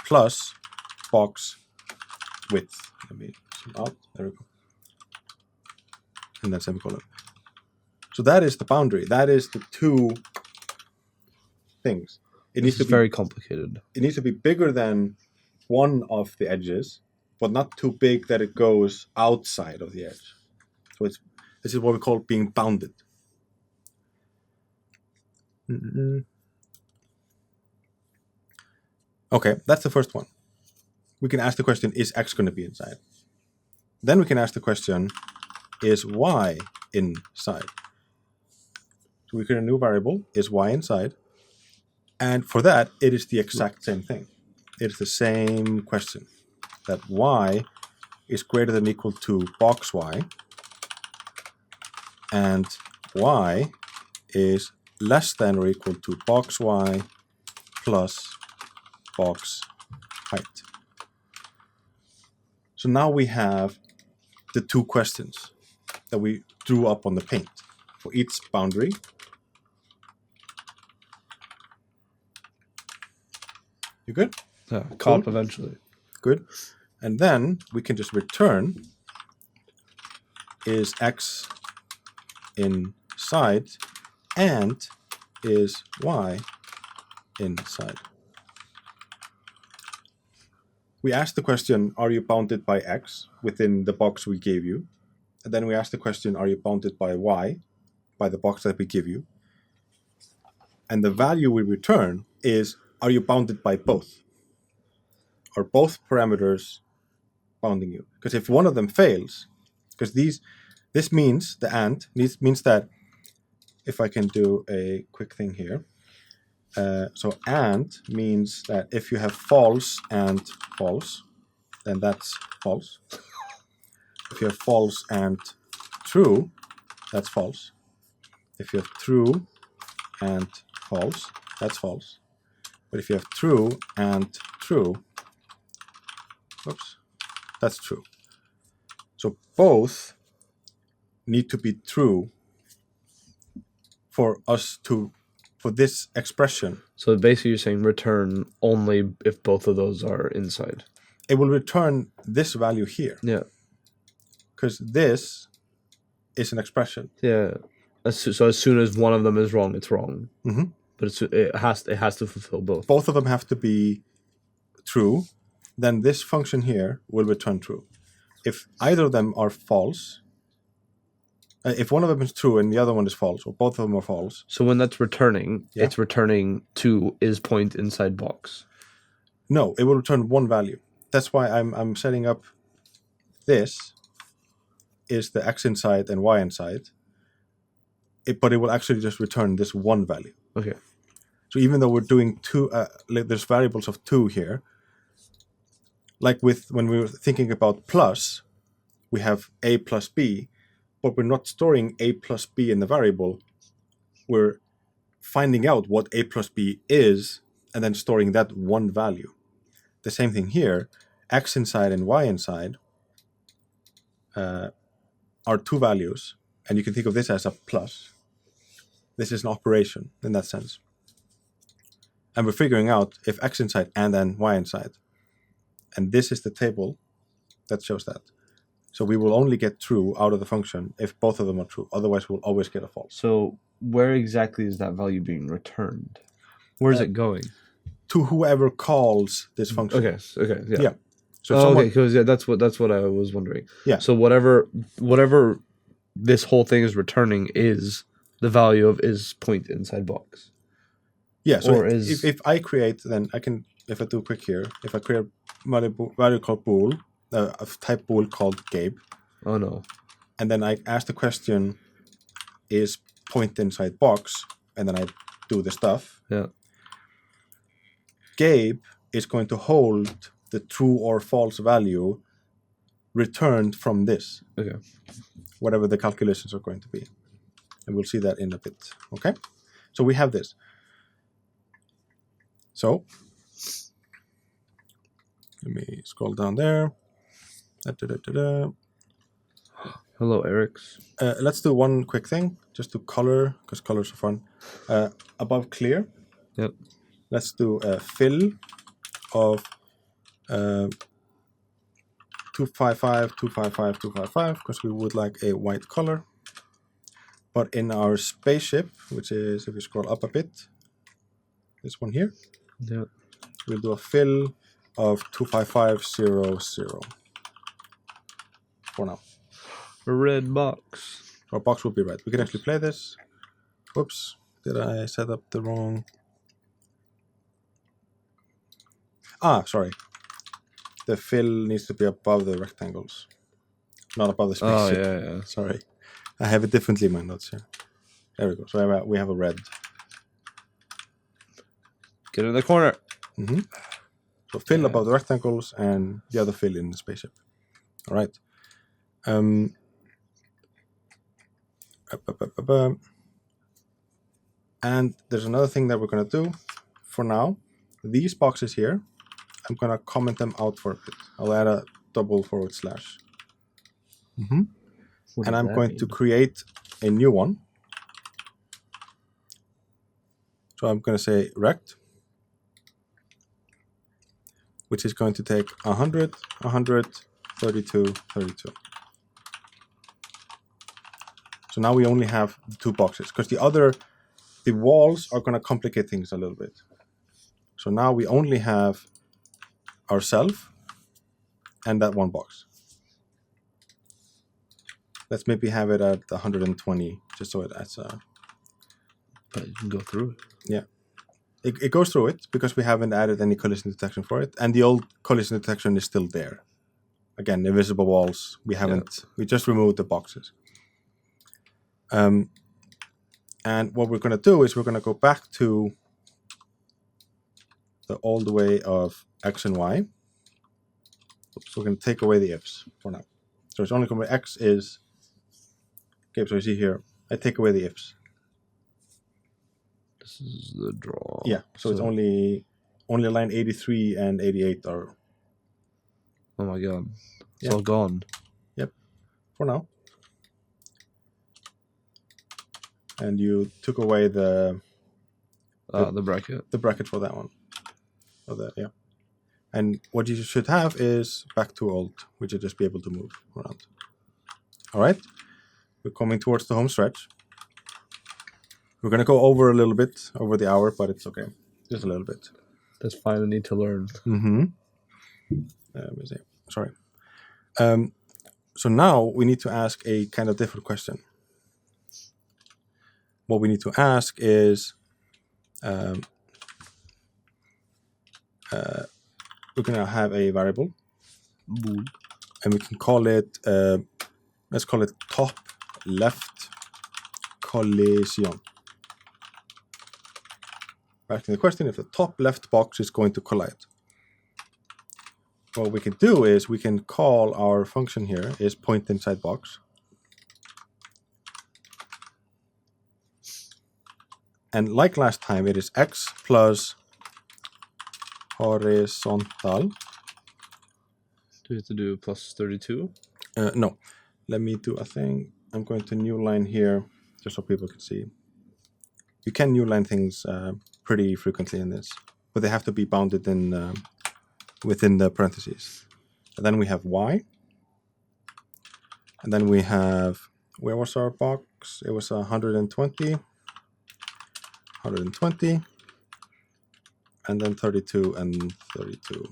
plus box width. Let me zoom out. There we go. And then semicolon. So that is the boundary. That is the two things. It needs to be very complicated. It needs to be bigger than one of the edges, but not too big that it goes outside of the edge. So this is what we call being bounded. Okay, that's the first one. We can ask the question, is X going to be inside? Then we can ask the question, is Y inside? So we create a new variable, is Y inside? And for that, it is the exact same thing. It is the same question, that Y is greater than or equal to box Y, and Y is less than or equal to box Y plus box height. So now we have the two questions that we drew up on the paint for each boundary. You good? Yeah, cop eventually. Good. And then we can just return, is X inside and is Y inside. We ask the question, are you bounded by X within the box we gave you? And then we ask the question, are you bounded by Y, by the box that we give you? And the value we return is, are you bounded by both? Are both parameters bounding you? Because if one of them fails, because this means, the and, means that, if I can do a quick thing here, so and means that if you have false and false, then that's false. If you have false and true, that's false. If you have true and false, that's false. But if you have true and true, oops, that's true. So both need to be true for this expression. So basically you're saying return only if both of those are inside. It will return this value here. Yeah. Because this is an expression. Yeah. So as soon as one of them is wrong, it's wrong. Mm-hmm. But it has to fulfill both. Both of them have to be true. Then this function here will return true. If either of them are false, if one of them is true and the other one is false, or both of them are false. So when that's returning, it's returning to is point inside box. No, it will return one value. That's why I'm setting up this is the X inside and Y inside. But it will actually just return this one value. Okay. So even though we're doing two, there's variables of two here. Like when we were thinking about plus, we have A plus B, but we're not storing A plus B in the variable. We're finding out what A plus B is and then storing that one value. The same thing here, X inside and Y inside are two values, and you can think of this as a plus. This is an operation in that sense. And we're figuring out if X inside and then Y inside. And this is the table that shows that. So we will only get true out of the function if both of them are true. Otherwise, we'll always get a false. So where exactly is that value being returned? Where is it going? To whoever calls this function. Okay, yeah. So because that's what I was wondering. Yeah. So whatever this whole thing is returning is the value of is point inside box. Yeah. So if I create, then I can, if I do quick here, if I create a value called bool, a type bool called Gabe. Oh no. And then I ask the question, is point inside box, and then I do the stuff. Yeah. Gabe is going to hold the true or false value returned from this. Okay. Whatever the calculations are going to be. And we'll see that in a bit. Okay? So we have this. So let me scroll down there. Hello, Eric's. Let's do one quick thing, just to color, because colors are fun. Above clear, Yep. let's do a fill of 255, 255, 255, because we would like a white color. But in our spaceship, which is, if you scroll up a bit, this one here, Yep. we'll do a fill of 25500 for now. A red box. Our box will be red. We can actually play this. Whoops, did I set up the wrong? Sorry. The fill needs to be above the rectangles, not above the Oh, spaceship. yeah. Sorry, I have it differently in my notes here. There we go. So we have a red. Get in the corner. Mm-hmm. So fill above the rectangles and the other fill in the spaceship. All right. And there's another thing that we're going to do for now. These boxes here, I'm going to comment them out for a bit. I'll add a double /. Mm-hmm. And I'm going to create a new one. So I'm going to say rect, which is going to take 100, 100, 32, 32. So now we only have the two boxes, because the walls are going to complicate things a little bit. So now we only have ourselves and that one box. Let's maybe have it at 120, just so it adds a... But you can go through it. Yeah. It goes through it because we haven't added any collision detection for it. And the old collision detection is still there. Again, invisible walls. We haven't... We just removed the boxes. And what we're going to do is we're going to go back to the old way of x and y. So we're going to take away the ifs for now. So it's only going to be x is... Okay, so you see here, I take away the ifs. This is the draw. Yeah, so it's only line 83 and 88 are... Oh my god. It's all gone. Yep, for now. And you took away the bracket. The bracket for that one. For that, yeah. And what you should have is back to old, which you'll just be able to move around. All right, we're coming towards the home stretch. We're going to go over a little bit, over the hour, but it's okay. Just a little bit. That's fine, I need to learn. Mm-hmm. Let me see. Sorry. So now we need to ask a kind of different question. What we need to ask is, we're going to have a variable, Bool. and we can call it, let's call it top left collision. Asking the question if the top left box is going to collide. What we can do is we can call our function here is point inside box. And like last time, it is x plus horizontal. Do we have to do plus 32? No, let me do a thing. I'm going to new line here just so people can see. You can new line things pretty frequently in this, but they have to be bounded in within the parentheses. And then we have y. And then we have, where was our box? It was 120. 120. And then 32 and 32.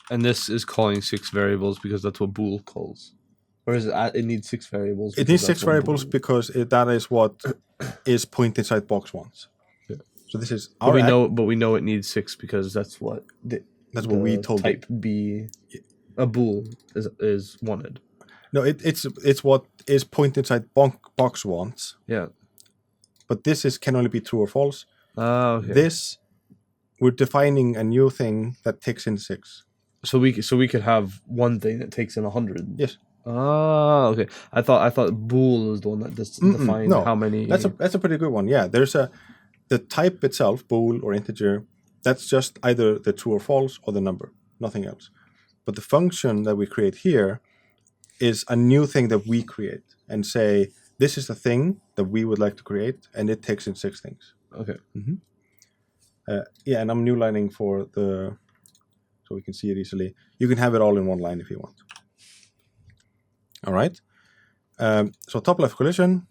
And this is calling 6 variables because that's what bool calls. Or is it needs 6 variables? It needs 6 variables because that is what is point inside box wants. Yeah. So this is our but we know it needs 6 because that's what we told type it. B a bool is wanted. No, it's what is point inside box wants. Yeah. But this can only be true or false. Okay. This, we're defining a new thing that takes in 6. So we could have one thing that takes in 100. Yes. Ah, okay. I thought bool was the one that defined how many. That's a pretty good one. Yeah, there's the type itself, bool or integer, That's just either the true or false or the number, nothing else. But the function that we create here is a new thing that we create and say, this is the thing that we would like to create, and it takes in 6 things. Okay. Yeah, and I'm new lining for the, so we can see it easily. You can have it all in one line if you want. All right. So top left collision,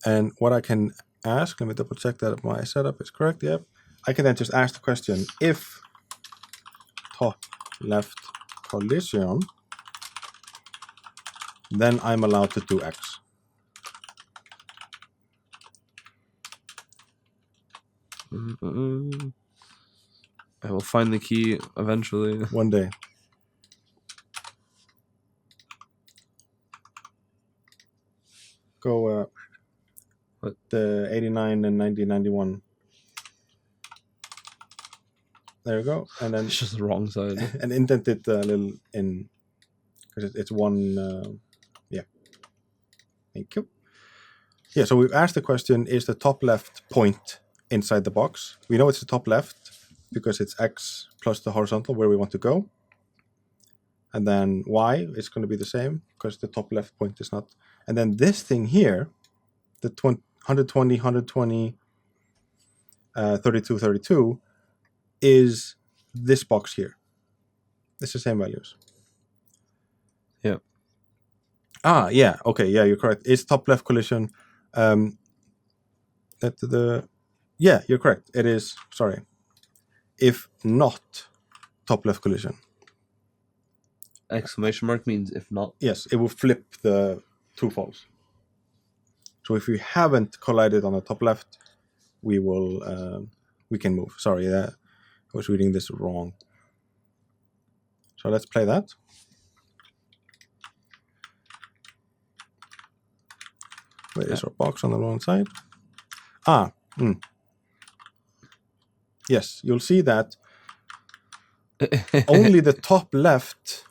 and what I can ask, let me double check that my setup is correct. Yep. I can then just ask the question, if top left collision, then I'm allowed to do X. I will find the key eventually. One day. Go What? the 89 and 9091. There you go. And then It's just the wrong side. and indent it a little in, because it's one, yeah. Thank you. Yeah, so we've asked the question, is the top left point inside the box? We know it's the top left because it's X plus the horizontal where we want to go. And then Y is going to be the same because the top left point is not. And then this thing here, the 120, 120, 32, 32, is this box here. It's the same values. Yeah. Ah, yeah. Okay, yeah, you're correct. It's top left collision. Yeah, you're correct. It is, sorry. If not top left collision. Exclamation mark means if not. Yes, it will flip the true false. So if we haven't collided on the top left, we will we can move. Sorry, I was reading this wrong. So let's play that. Where is our box on the wrong side? Yes, you'll see that only the top left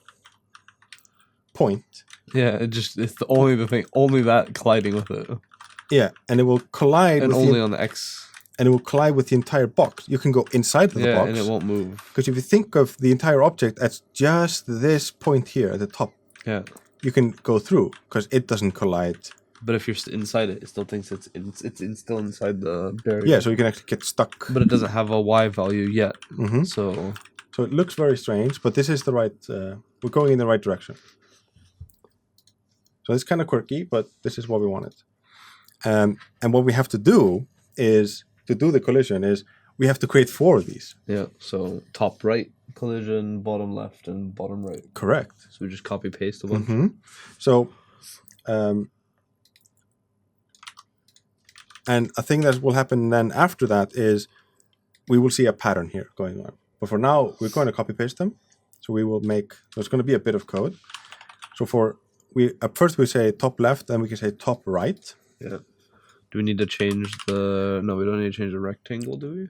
point. Yeah, it's the thing, only that colliding with it. Yeah, and it will collide And with only on the X. And it will collide with the entire box. You can go inside of the box. And it won't move. Because if you think of the entire object as just this point here at the top, you can go through because it doesn't collide. But if you're inside it, it still thinks it's still inside the barrier. Yeah, so you can actually get stuck. But it doesn't have a Y value yet. So it looks very strange, but this is the right. We're going in the right direction. So it's kind of quirky, but this is what we wanted. And what we have to do is, to do the collision, is we have to create 4 of these. Yeah, so top right collision, bottom left, and bottom right. Correct. So we just copy paste a bunch. So, and a thing that will happen then after that is we will see a pattern here going on. But for now, we're going to copy paste them. So we will make, there's going to be a bit of code. So first we say top left, then we can say top right. Yeah. Do we need to change no, we don't need to change the rectangle, do we?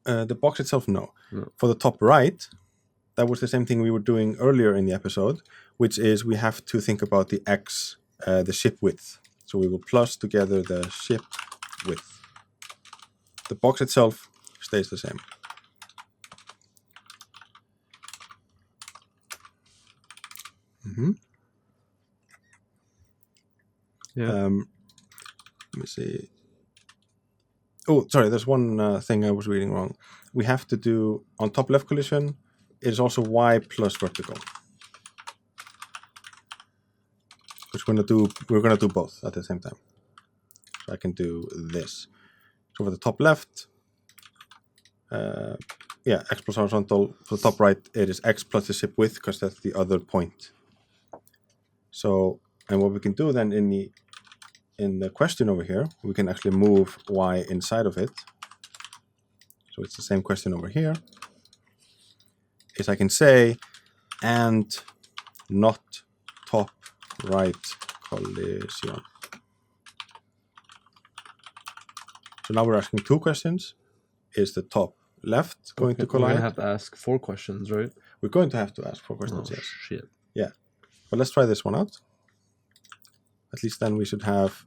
The box itself, no. For the top right, that was the same thing we were doing earlier in the episode, which is we have to think about the X, the ship width. So we will plus together the ship width. The box itself stays the same. Yeah. Let me see. Oh, sorry, there's one thing I was reading wrong. We have to do, on top left collision, it is also Y plus vertical. Because we're gonna do both at the same time. So I can do this. So for the top left, X plus horizontal. For the top right, it is X plus the ship width, because that's the other point. So, and what we can do then in the question over here, we can actually move Y inside of it. So it's the same question over here. Is I can say, and not top right collision. So now we're asking 2 questions. Is the top left going to collide? We're going to have to ask 4 questions, right? We're going to have to ask 4 questions, yes. Shit. Yeah. But let's try this one out. At least then we should have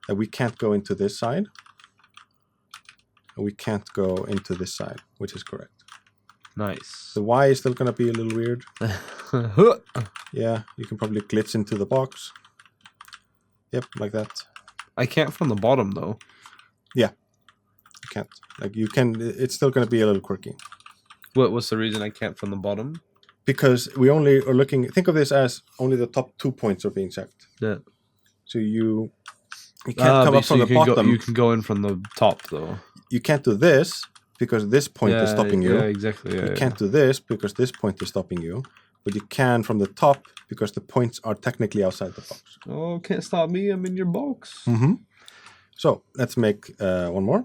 that we can't go into this side. and we can't go into this side, which is correct. Nice. The Y is still going to be a little weird. Yeah, you can probably glitch into the box. Yep, like that. I can't from the bottom though. You can't. Like you can. It's still going to be a little quirky. What's the reason I can't from the bottom? Because we only are looking. Think of this as only the top 2 points are being checked. Yeah. So you can't come up from the bottom. You can go in from the top though. You can't do this because this point is stopping you. Yeah, exactly. You can't do this because this point is stopping you. But you can from the top because the points are technically outside the box. Oh, can't stop me. I'm in your box. Mm-hmm. So let's make one more.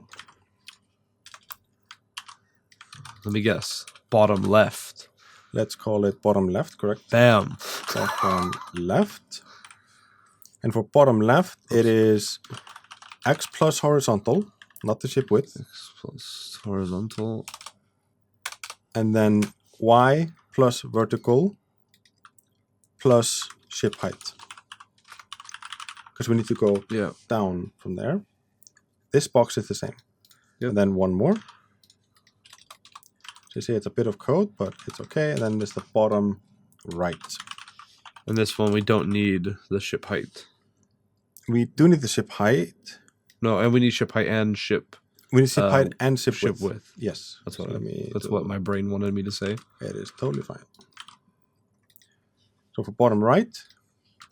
Let me guess. Bottom left. Let's call it bottom left, correct? Bam. Bottom left. And for bottom left, it is X plus horizontal, not the ship width. X plus horizontal. And then Y plus vertical plus ship height. Because we need to go down from there. This box is the same. Yep. And then one more. So you see it's a bit of code, but it's okay. And then there's the bottom right. And this one, we don't need the ship height. We do need the ship height. No, and we need ship height and ship. We need ship height and ship width. width. Yes. That's what So what my brain wanted me to say. It is totally fine. So for bottom right,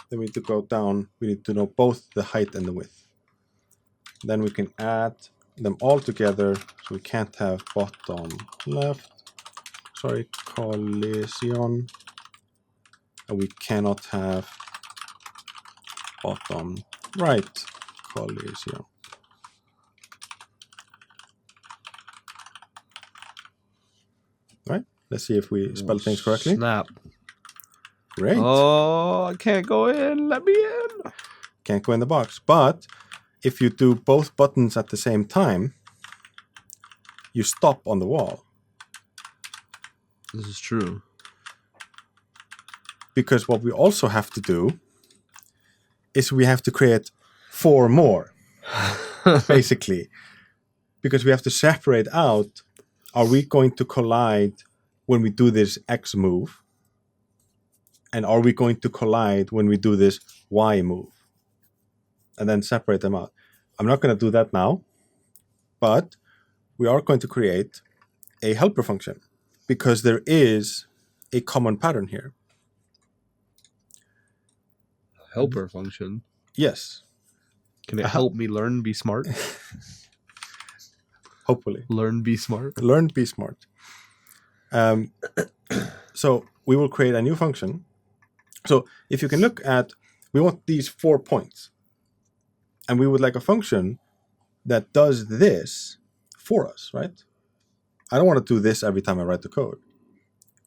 then we need to go down. We need to know both the height and the width. Then we can add them all together. So we can't have bottom left. Sorry, collision. And we cannot have bottom right collision. Right? Let's see if we spell things correctly. Snap. Great. Oh, I can't go in. Let me in. Can't go in the box. But if you do both buttons at the same time, you stop on the wall. This is true. Because what we also have to do is we have to create 4 more, basically. Because we have to separate out, are we going to collide when we do this X move? And are we going to collide when we do this Y move? And then separate them out. I'm not going to do that now, but we are going to create a helper function because there is a common pattern here. Helper function. Yes. Can it help me learn, be smart? Hopefully. Learn, be smart. Learn, be smart. So we will create a new function. So if you can look at, we want these 4 points. And we would like a function that does this for us, right? I don't want to do this every time I write the code.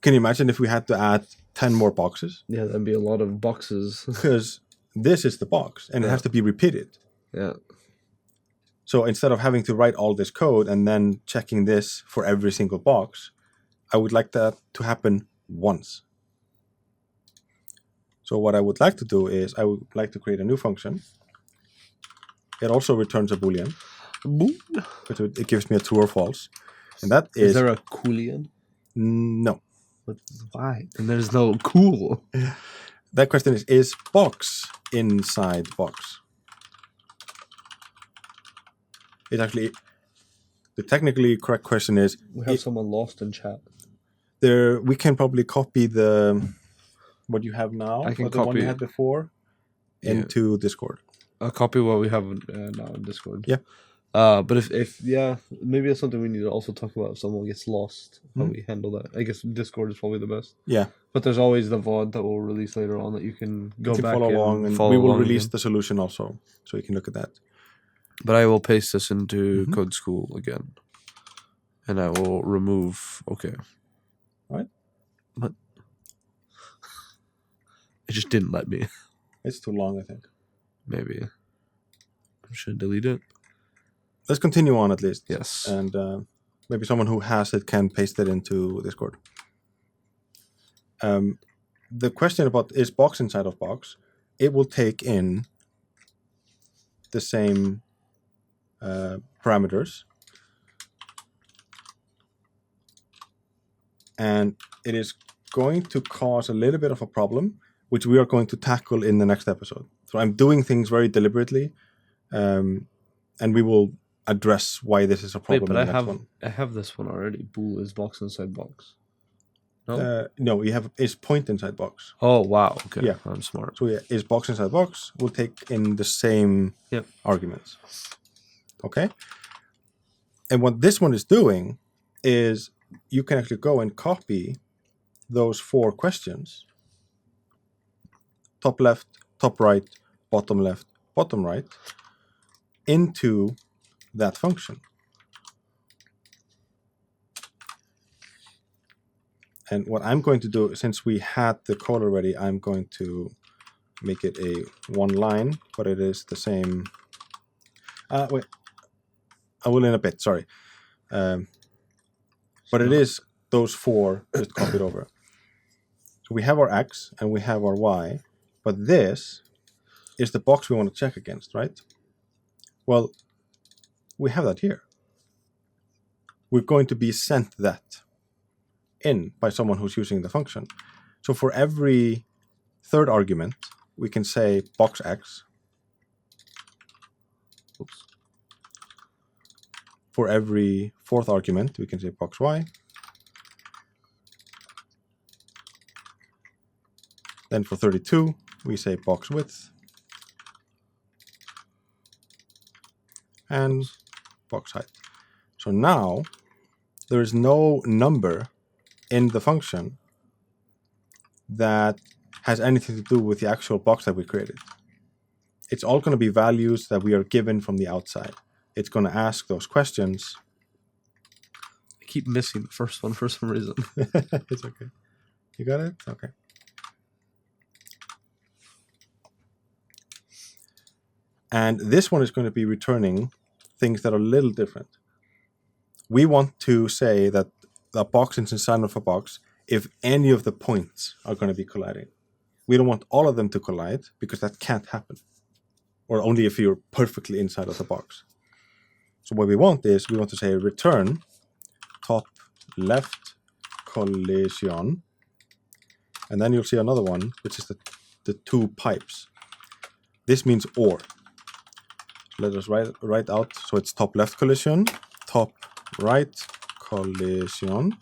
Can you imagine if we had to add 10 more boxes? Yeah, that'd be a lot of boxes. Because this is the box, and it has to be repeated. Yeah. So instead of having to write all this code and then checking this for every single box, I would like that to happen once. So what I would like to do is I would like to create a new function. It also returns a Boolean. But it gives me a true or false. And that is... Is there a Boolean? No. But why? And there's no cool. That question is box inside box? It actually... The technically correct question is... We have someone lost in chat. There, we can probably copy the... What you have now, I can or the copy one you had before, into Discord. I'll copy what we have now in Discord. Yeah. But if maybe that's something we need to also talk about. If someone gets lost, how we handle that. I guess Discord is probably the best. Yeah. But there's always the VOD that we'll release later on that you can go back follow along, and we will release the solution also, so you can look at that. But I will paste this into Code School again, and I will remove. Okay. All right. But it just didn't let me. It's too long, I think. Maybe. I should delete it. Let's continue on at least. Yes. And maybe someone who has it can paste it into Discord. The question about is box inside of box, it will take in the same parameters. and it is going to cause a little bit of a problem, which we are going to tackle in the next episode. So I'm doing things very deliberately, and we will address why this is a problem Wait, in but the next one. I have this one already. Bool is box inside box. No? No, you have is point inside box. Oh, wow. Okay, Yeah. I'm smart. So yeah, is box inside box. We'll take in the same Yep. arguments. Okay. And what this one is doing is you can actually go and copy those 4 questions, top left, top right, bottom left, bottom right, into that function. And what I'm going to do, since we had the code already, I'm going to make it a 1 line, but it is the same. Wait, I will in a bit, sorry. But it is those 4 just copied over. So we have our X and we have our Y, but this is the box we want to check against, right? Well, we have that here. We're going to be sent that in by someone who's using the function. So for every 3rd argument, we can say box X. Oops. For every 4th argument, we can say box Y. Then for 32, we say box width. And box height. So now there is no number in the function that has anything to do with the actual box that we created. It's all going to be values that we are given from the outside. It's going to ask those questions. I keep missing the first one for some reason. It's okay. You got it? Okay. And this one is going to be returning things that are a little different. We want to say that the box is inside of a box if any of the points are going to be colliding. We don't want all of them to collide because that can't happen. Or only if you're perfectly inside of the box. So what we want is, we want to say return top left collision. And then you'll see another one, which is the 2 pipes. This means or. So let us write out. So it's top left collision, top right collision.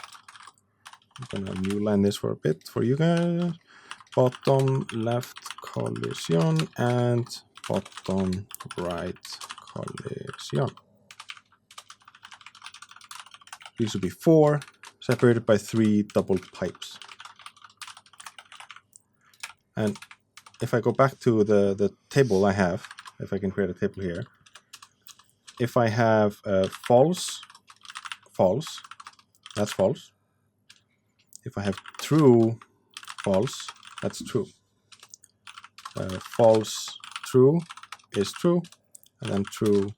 I'm going to new line this for a bit for you guys. Bottom left collision and bottom right collision. These will be 4 separated by 3 double pipes. And if I go back to the table I have, if I can create a table here, if I have false, false, that's false. If I have true, false, that's true. False, true is true, and then true,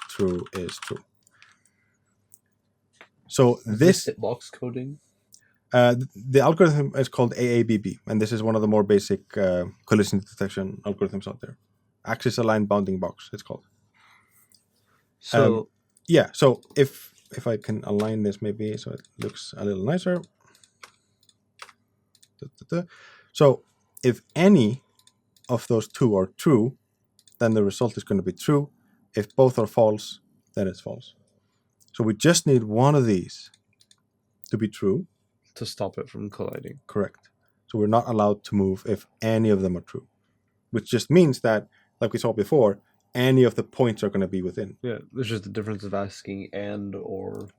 true is true. So this hitbox coding. The algorithm is called AABB, and this is one of the more basic collision detection algorithms out there. Axis aligned bounding box, it's called. So yeah, so if I can align this maybe so it looks a little nicer. So if any of those 2 are true, then the result is going to be true. If both are false, then it's false. So we just need one of these to be true. To stop it from colliding. Correct. So we're not allowed to move if any of them are true. Which just means that, like we saw before, any of the points are going to be within. Yeah, there's just the difference of asking and or.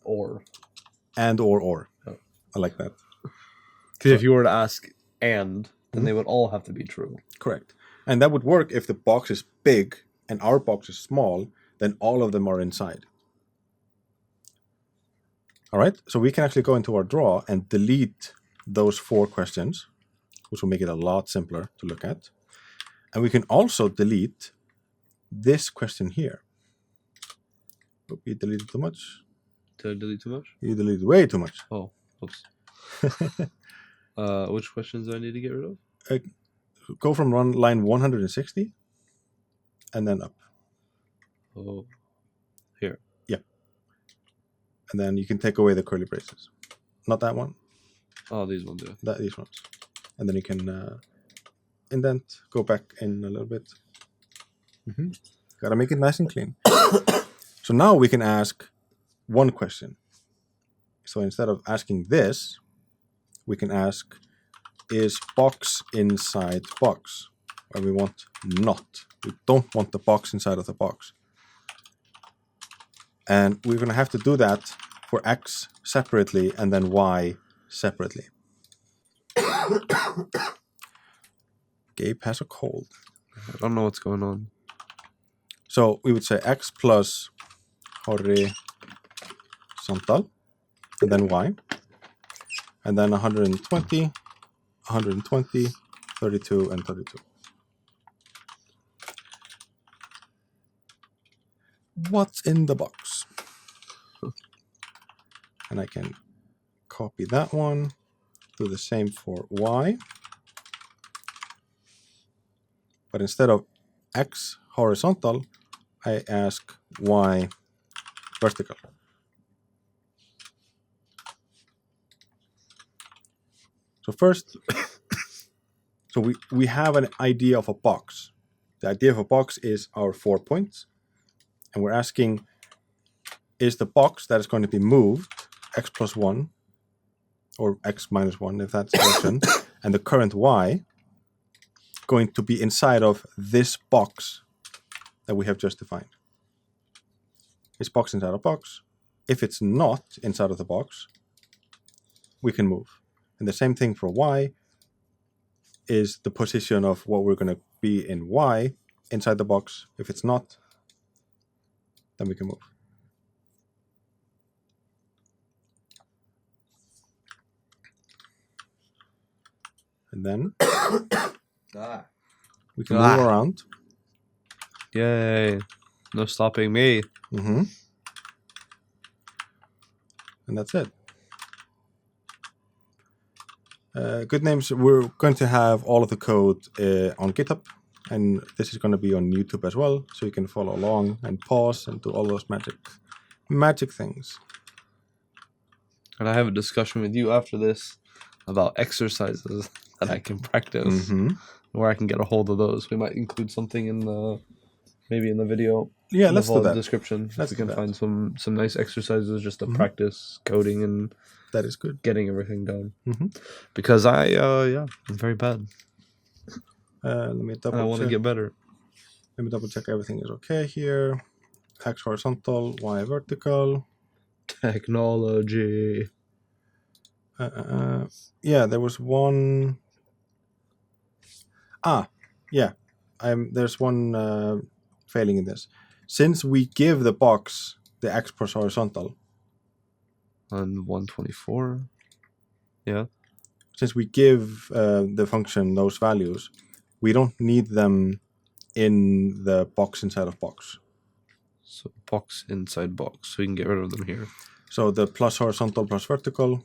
And or. Oh. I like that. Because if you were to ask and, then they would all have to be true. Correct. And that would work if the box is big and our box is small, then all of them are inside. All right, so we can actually go into our draw and delete those 4 questions, which will make it a lot simpler to look at. And we can also delete this question here. Hope you deleted too much. Did I delete too much? You deleted way too much. Oh, oops. Which questions do I need to get rid of? Go from line 160 and then up. Oh, here. Yeah. And then you can take away the curly braces. Not that one. Oh, these ones, yeah. These ones. And then you can indent, go back in a little bit. Gotta make it nice and clean. So now we can ask one question. So instead of asking this, we can ask, is box inside box? Where we want not. We don't want the box inside of the box. And we're going to have to do that for x separately and then y separately. Gabe has a cold. I don't know what's going on. So we would say x plus horizontal and then y. And then 120, 120, 32, and 32. What's in the box? And I can copy that one, do the same for y. But instead of x horizontal, I ask y vertical. So first, so we have an idea of a box. The idea of a box is our 4 points. And we're asking, is the box that is going to be moved, x plus 1, or x minus 1, if that's the option, and the current y, going to be inside of this box that we have just defined? Is box inside a box? If it's not inside of the box, we can move. And the same thing for y is the position of what we're going to be in y inside the box. If it's not, then we can move. And then we can move around. Yay. No stopping me. And that's it. Good names. We're going to have all of the code on GitHub, and this is going to be on YouTube as well, so you can follow along and pause and do all those magic things. And I have a discussion with you after this about exercises that I can practice, where I can get a hold of those. We might include something in the maybe in the video. Yeah, let's do that. Description. Let's we can find some nice exercises just to practice coding and that is good. Getting everything done. Because I'm very bad. Let me double check. I want to get better. Let me double check everything is okay here. X horizontal, Y vertical. Technology. Yeah, there was one. There's one failing in this. Since we give the box the X plus horizontal. On 124. Yeah. Since we give the function those values, we don't need them in the box inside of box. So box inside box. So we can get rid of them here. So the plus horizontal plus vertical,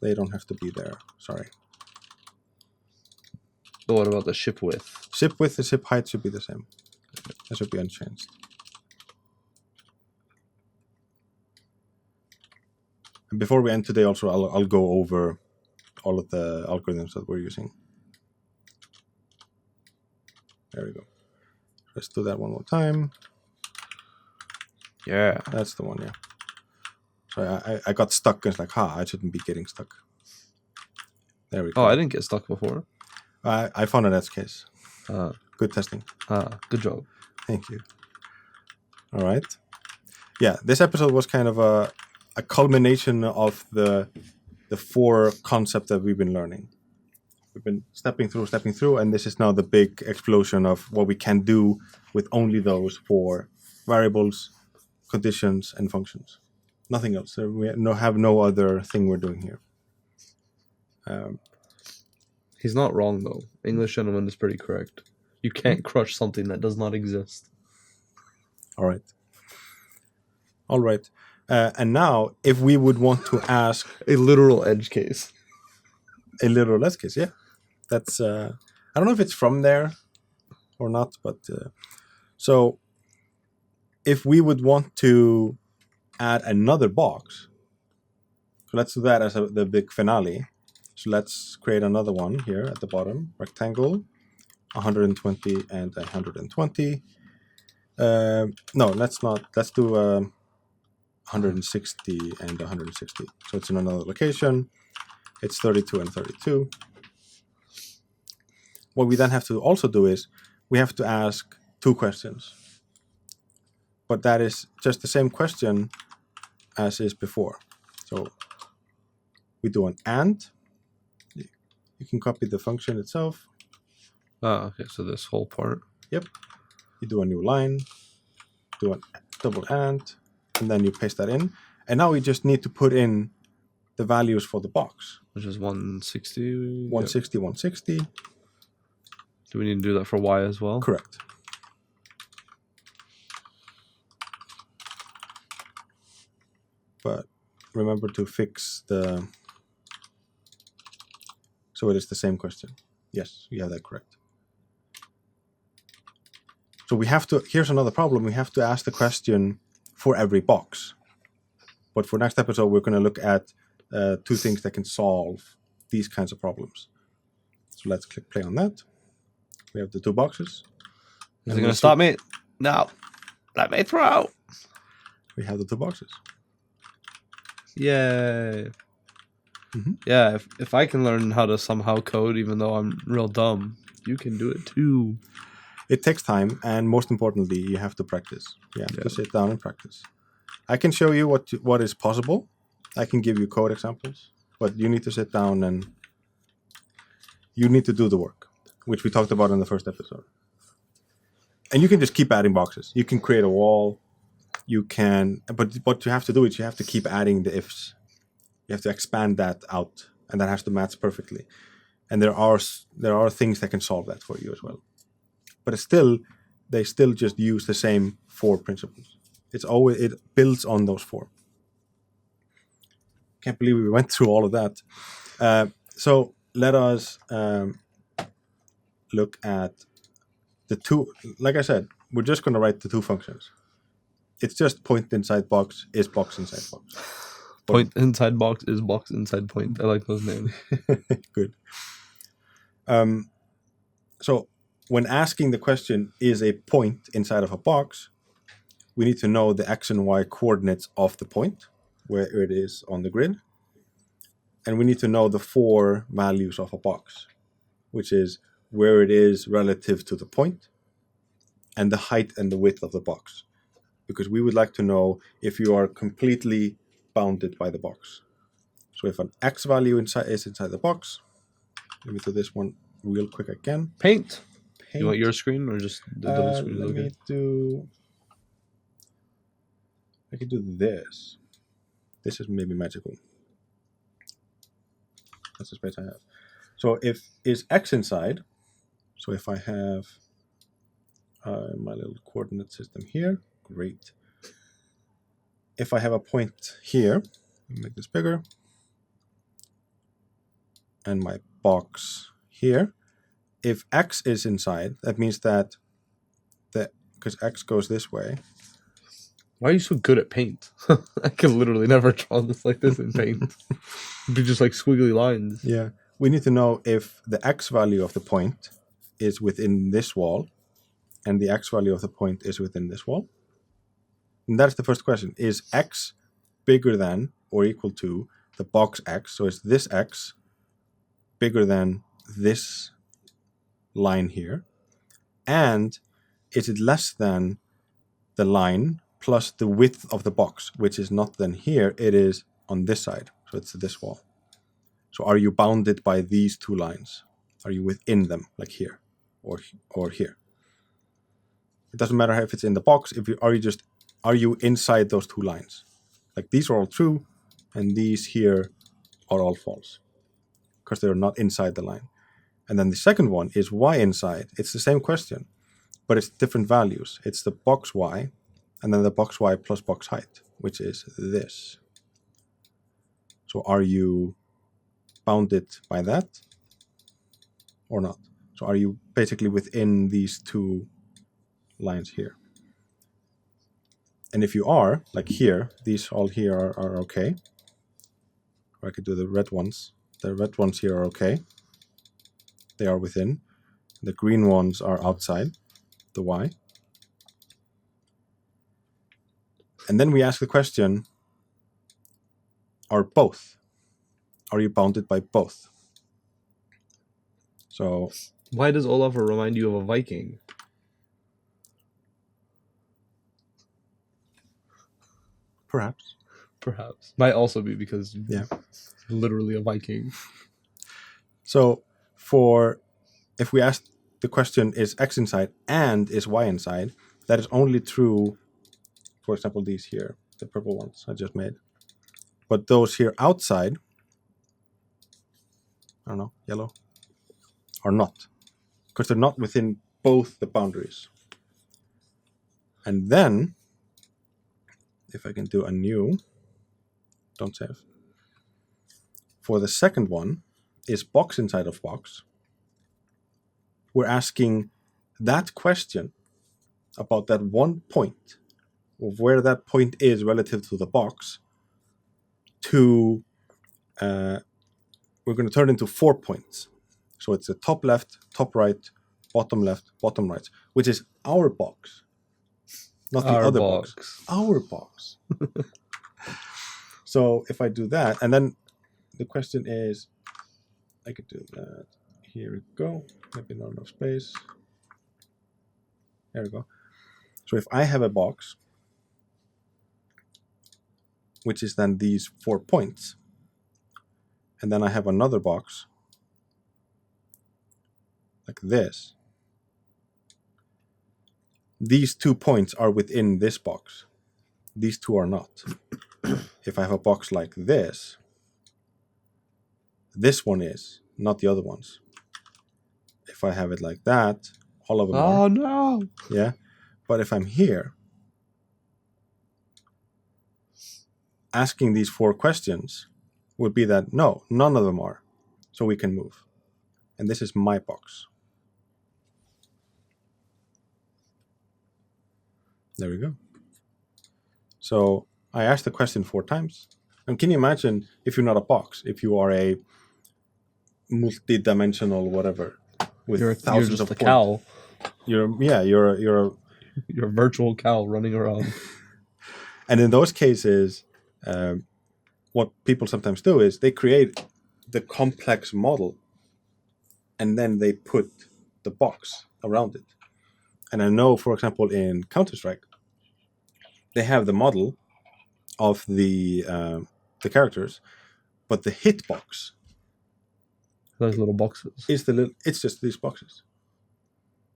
they don't have to be there. Sorry. But what about the ship width? Ship width and ship height should be the same. That should be unchanged. And before we end today, also I'll go over all of the algorithms that we're using. There we go. Let's do that one more time. Yeah. That's the one, yeah. So I got stuck. It's like, I shouldn't be getting stuck. There we go. Oh, I didn't get stuck before. I found an edge case. Good testing. Good job. Thank you. All right. Yeah, this episode was kind of a culmination of the 4 concepts that we've been learning. We've been stepping through, and this is now the big explosion of what we can do with only those 4 variables, conditions, and functions. Nothing else. We have no other thing we're doing here. He's not wrong, though. English gentleman is pretty correct. You can't crush something that does not exist. All right. And now, if we would want to ask... A literal edge case. A literal edge case, yeah. That's... I don't know if it's from there or not, but... so, if we would want to add another box... So let's do that as the big finale. So let's create another one here at the bottom, rectangle, 120 and 120. No, let's not. Let's do 160 and 160. So it's in another location. It's 32 and 32. What we then have to also do is we have to ask 2 questions. But that is just the same question as is before. So we do an AND. You can copy the function itself. Oh, okay. So this whole part. Yep. You do a new line, do a double AND, and then you paste that in. And now we just need to put in the values for the box. Which is 160? 160, 160. Do we need to do that for y as well? Correct. But remember to fix the... So it is the same question. Yes, you have that correct. So we have to... Here's another problem. We have to ask the question for every box. But for next episode, we're going to look at 2 things that can solve these kinds of problems. So let's click play on that. We have the 2 boxes. Is it going to stop me? No. Let me throw. We have the 2 boxes. Yay. Yeah, if I can learn how to somehow code, even though I'm real dumb, you can do it too. It takes time, and most importantly, you have to practice. You have to sit down and practice. I can show you what is possible. I can give you code examples, but you need to sit down and you need to do the work, which we talked about in the first episode. And you can just keep adding boxes. You can create a wall. You can, but what you have to do is you have to keep adding the ifs. You have to expand that out, and that has to match perfectly. And there are things that can solve that for you as well. But they still just use the same 4 principles. It builds on those 4. Can't believe we went through all of that. So let us look at the 2. Like I said, we're just going to write the 2 functions. It's just point inside box is box inside box. Point inside box is box inside point. I like those names. Good. So when asking the question, is a point inside of a box, we need to know the x and y coordinates of the point, where it is on the grid. And we need to know the 4 values of a box, which is where it is relative to the point and the height and the width of the box. Because we would like to know if you are completely bounded by the box. So if an x value is inside the box, let me do this one real quick again. Paint. You want your screen or just the double screen? I can do this. This is maybe magical. That's the space I have. So if is x inside, so if I have my little coordinate system here, great. If I have a point here, let me make this bigger, and my box here, if x is inside, that means that because x goes this way. Why are you so good at paint? I can literally never draw this like this in paint. It'd be just like squiggly lines. Yeah. We need to know if the x value of the point is within this wall and the x value of the point is within this wall. And that's the first question. Is x bigger than or equal to the box x? So is this x bigger than this line here? And is it less than the line plus the width of the box, which is not then here, it is on this side. So it's this wall. So are you bounded by these 2 lines? Are you within them, like here or here? It doesn't matter if it's in the box. Are you inside those 2 lines? Like these are all true, and these here are all false because they're not inside the line. And then the second one is y inside. It's the same question, but it's different values. It's the box y, and then the box y plus box height, which is this. So are you bounded by that or not? So are you basically within these 2 lines here? And if you are, like here, these all here are okay. Or I could do the red ones. The red ones here are okay. They are within. The green ones are outside the Y. And then we ask the question, are both? Are you bounded by both? So why does Olafur remind you of a Viking? Perhaps. Might also be because yeah, literally a Viking. So if we ask the question, is X inside and is Y inside, that is only true, for example, these here, the purple ones I just made. But those here outside, I don't know, yellow, are not. Because they're not within both the boundaries. And then, if I can do a new, don't save. For the second one, is box inside of box. We're asking that question about that one point, of where that point is relative to the box, to, we're going to turn it into 4 points. So it's the top left, top right, bottom left, bottom right, which is our box. Not the other box. Our box. So if I do that, and then the question is, I could do that. Here we go. Maybe not enough space. There we go. So if I have a box, which is then these 4 points, and then I have another box, like this, these 2 points are within this box. These two are not. If I have a box like this one is, not the other ones. If I have it like that, all of them are. Oh no! Yeah. But if I'm here, asking these 4 questions would be that, no, none of them are. So we can move. And this is my box. There we go. So I asked the question 4 times. And can you imagine if you're not a box, if you are a multi-dimensional whatever with thousands of points. Cow. You're a virtual cow running around. And in those cases, what people sometimes do is they create the complex model and then they put the box around it. And I know, for example, in Counter-Strike, they have the model of the characters, but the hitbox, those little boxes, it's just these boxes.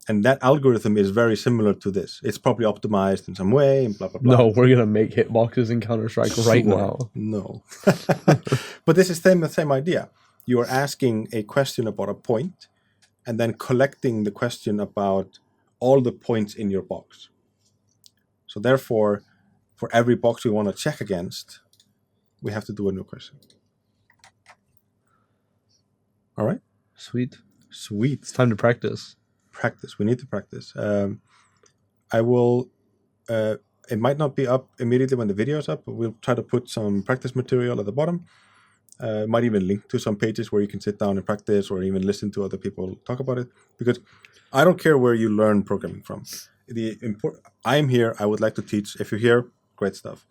And that algorithm is very similar to this. It's probably optimized in some way and blah, blah, blah. No, we're going to make hitboxes in Counter-Strike right now. No. But this is the same idea. You are asking a question about a point and then collecting the question about all the points in your box. So therefore, for every box we want to check against, we have to do a new question. All right? Sweet. It's time to practice. We need to practice. I will, it might not be up immediately when the video is up, but we'll try to put some practice material at the bottom. Might even link to some pages where you can sit down and practice or even listen to other people talk about it. Because I don't care where you learn programming from. I'm here, I would like to teach. If you're here, great stuff.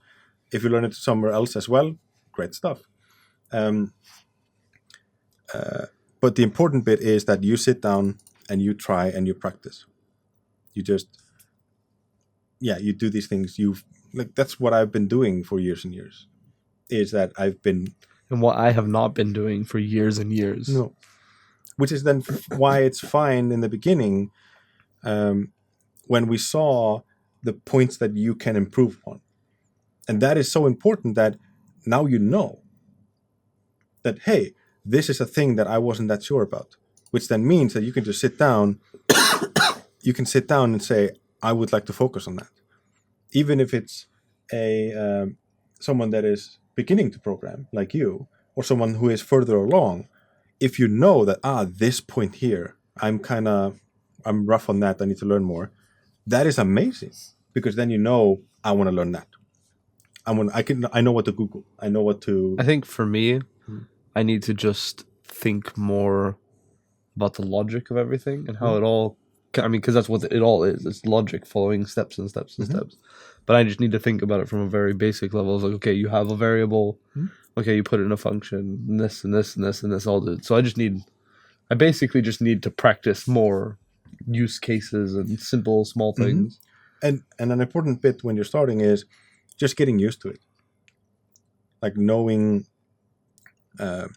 If you learn it somewhere else as well, great stuff. But the important bit is that you sit down and you try and you practice. You just, you do these things. That's what I've been doing for years and years. Is that I've been... And what I have not been doing for years and years. No. Which is then why it's fine in the beginning when we saw the points that you can improve on. And that is so important that now you know that, hey, this is a thing that I wasn't that sure about. Which then means that you can just sit down, and say, I would like to focus on that. Even if it's someone that is beginning to program, like you, or someone who is further along, if you know that, this point here, I'm rough on that, I need to learn more, that is amazing. Because then you know, I want to learn that. I know what to Google. I know what to... I think for me, I need to just think more about the logic of everything and how it all. I mean, because that's what it all is. It's logic following steps and steps and steps. But I just need to think about it from a very basic level. It's like, okay, you have a variable. Okay, you put it in a function. And this and this and this and this all do it. So I basically just need to practice more use cases and simple small things. And an important bit when you're starting is just getting used to it. Like knowing, I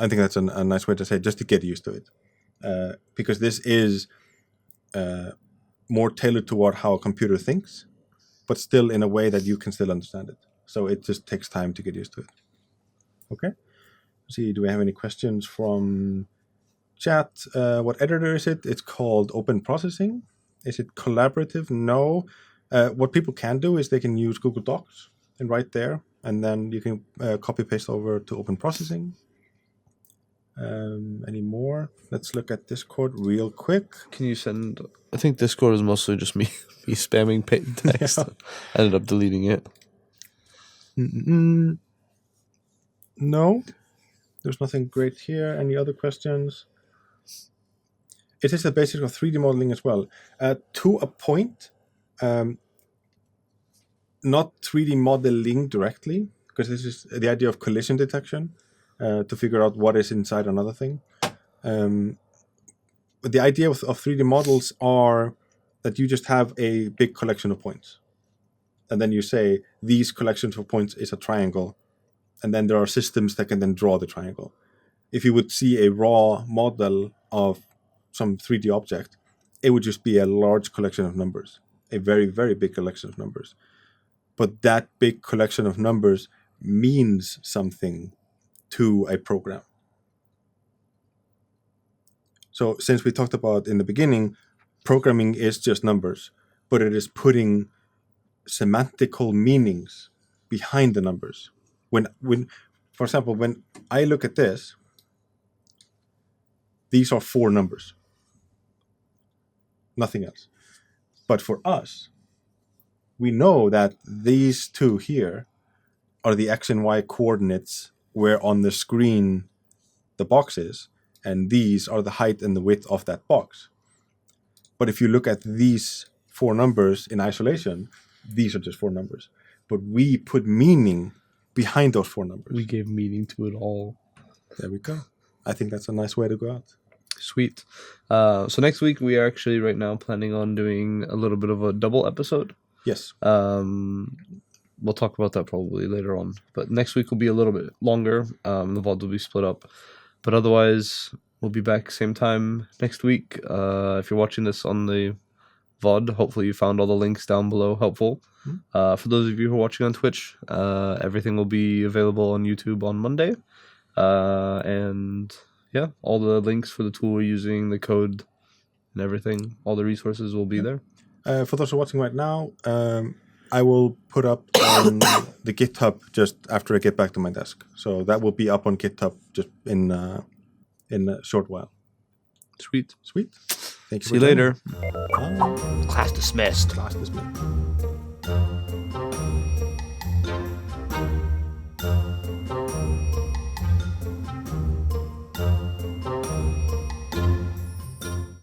think that's a nice way to say it, just to get used to it. Because this is more tailored toward how a computer thinks, but still in a way that you can still understand it. So it just takes time to get used to it. Okay. Let's see, do we have any questions from chat? What editor is it? It's called Open Processing. Is it collaborative? No. What people can do is they can use Google Docs and write there, and then you can copy paste over to Open Processing. Any more? Let's look at Discord real quick. Can you send? I think Discord is mostly just me spamming text. Yeah. I ended up deleting it. No, there's nothing great here. Any other questions? It is the basics of 3D modeling as well. To a point, not 3D modeling directly, because this is the idea of collision detection, to figure out what is inside another thing. But the idea of 3D models are that you just have a big collection of points. And then you say, these collections of points is a triangle. And then there are systems that can then draw the triangle. If you would see a raw model of some 3D object, it would just be a large collection of numbers, a very, very big collection of numbers. But that big collection of numbers means something to a program. So since we talked about in the beginning, programming is just numbers, but it is putting semantical meanings behind the numbers. When, for example, when I look at this, these are 4 numbers. Nothing else. But for us, we know that these 2 here are the X and Y coordinates where on the screen the box is, and these are the height and the width of that box. But if you look at these 4 numbers in isolation, these are just 4 numbers. But we put meaning behind those 4 numbers. We gave meaning to it all. There we go. I think that's a nice way to go out. Sweet. So next week we are actually right now planning on doing a little bit of a double episode. Yes. We'll talk about that probably later on. But next week will be a little bit longer. The VOD will be split up. But otherwise, we'll be back same time next week. If you're watching this on the VOD, hopefully you found all the links down below helpful. For those of you who are watching on Twitch, everything will be available on YouTube on Monday. And yeah, all the links for the tool we're using, the code and everything, all the resources will be there. For those who are watching right now, I will put up on the GitHub just after I get back to my desk. So that will be up on GitHub just in a short while. Sweet. Thank you. See you later. Bye. Class dismissed. Class dismissed.